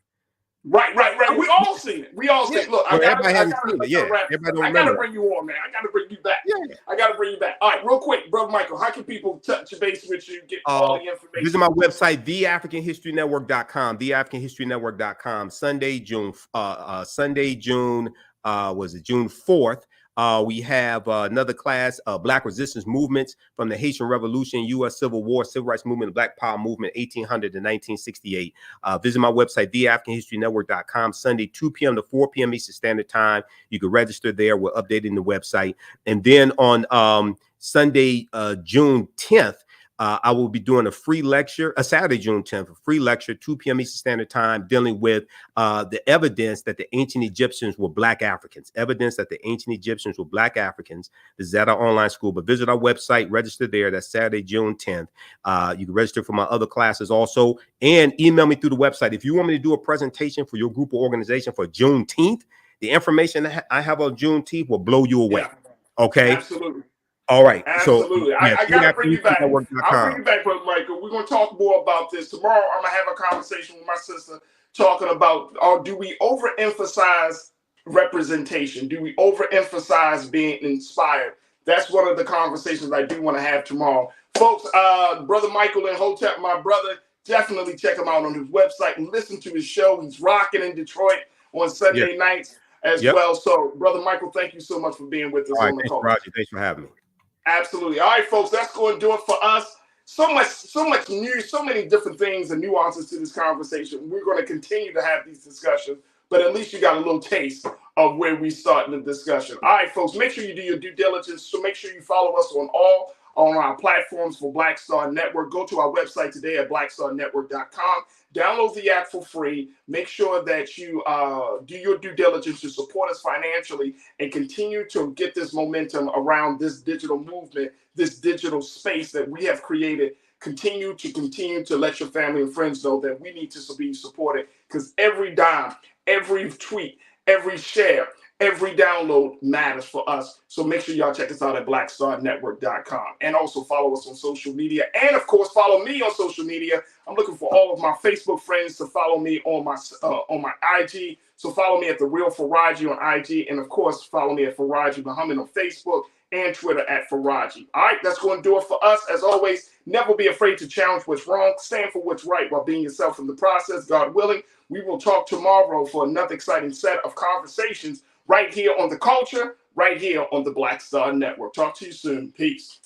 [SPEAKER 1] Right. We all seen it. We all seen it. Look,
[SPEAKER 11] everybody hasn't seen it. Yeah, everybody don't
[SPEAKER 1] I gotta
[SPEAKER 11] remember.
[SPEAKER 1] bring you on, man. I gotta bring you back.
[SPEAKER 11] Yeah.
[SPEAKER 1] I gotta bring you back. All right, real quick, Brother Michael, how can people touch base with you, get all the information?
[SPEAKER 11] Visit my website, theafricanhistorynetwork.com, theafricanhistorynetwork.com. Sunday, June 4th. We have another class, Black Resistance Movements from the Haitian Revolution, U.S. Civil War, Civil Rights Movement, the Black Power Movement, 1800 to 1968. Visit my website, theafricanhistorynetwork.com, Sunday, 2 p.m. to 4 p.m. Eastern Standard Time. You can register there. We're updating the website. And then on Sunday, June 10th, I will be doing a free lecture, Saturday, June 10th, a free lecture, 2 p.m. Eastern Standard Time, dealing with the evidence that the ancient Egyptians were Black Africans. Evidence that the ancient Egyptians were Black Africans. This is at our online school, but visit our website, register there. That's Saturday, June 10th. You can register for my other classes also, and email me through the website. If you want me to do a presentation for your group or organization for Juneteenth, the information that I have on Juneteenth will blow you away.
[SPEAKER 1] Yeah.
[SPEAKER 11] Okay?
[SPEAKER 1] Absolutely.
[SPEAKER 11] All right.
[SPEAKER 1] Absolutely.
[SPEAKER 11] So, yeah,
[SPEAKER 1] I got to bring you back. I'll bring
[SPEAKER 11] network.com.
[SPEAKER 1] you back, Brother Michael. We're going to talk more about this. Tomorrow, I'm going to have a conversation with my sister talking about, do we overemphasize representation? Do we overemphasize being inspired? That's one of the conversations I do want to have tomorrow. Folks, Brother Michael and Hotep, my brother, definitely check him out on his website and listen to his show. He's rocking in Detroit on Sunday nights as well. So, Brother Michael, thank you so much for being with us on the call.
[SPEAKER 11] Farajii, thanks for having me.
[SPEAKER 1] Absolutely. All right, folks, that's going to do it for us. So much news, so many different things and nuances to this conversation. We're going to continue to have these discussions, but at least you got a little taste of where we start in the discussion. All right, folks, make sure you do your due diligence. So make sure you follow us on our platforms for Black Star Network. Go to our website today at blackstarnetwork.com. Download the app for free. Make sure that you do your due diligence to support us financially and continue to get this momentum around this digital movement, this digital space that we have created. Continue to let your family and friends know that we need to be supported, because every dime, every tweet, every share, every download matters for us. So make sure y'all check us out at blackstarnetwork.com, and also follow us on social media. And of course, follow me on social media. I'm looking for all of my Facebook friends to follow me on my IG. So follow me at The Real Farajii on IG. And of course, follow me at Farajii Muhammad on Facebook and Twitter at Farajii. All right, that's going to do it for us. As always, never be afraid to challenge what's wrong. Stand for what's right while being yourself in the process. God willing, we will talk tomorrow for another exciting set of conversations right here on The Culture, right here on the Black Star Network. Talk to you soon. Peace.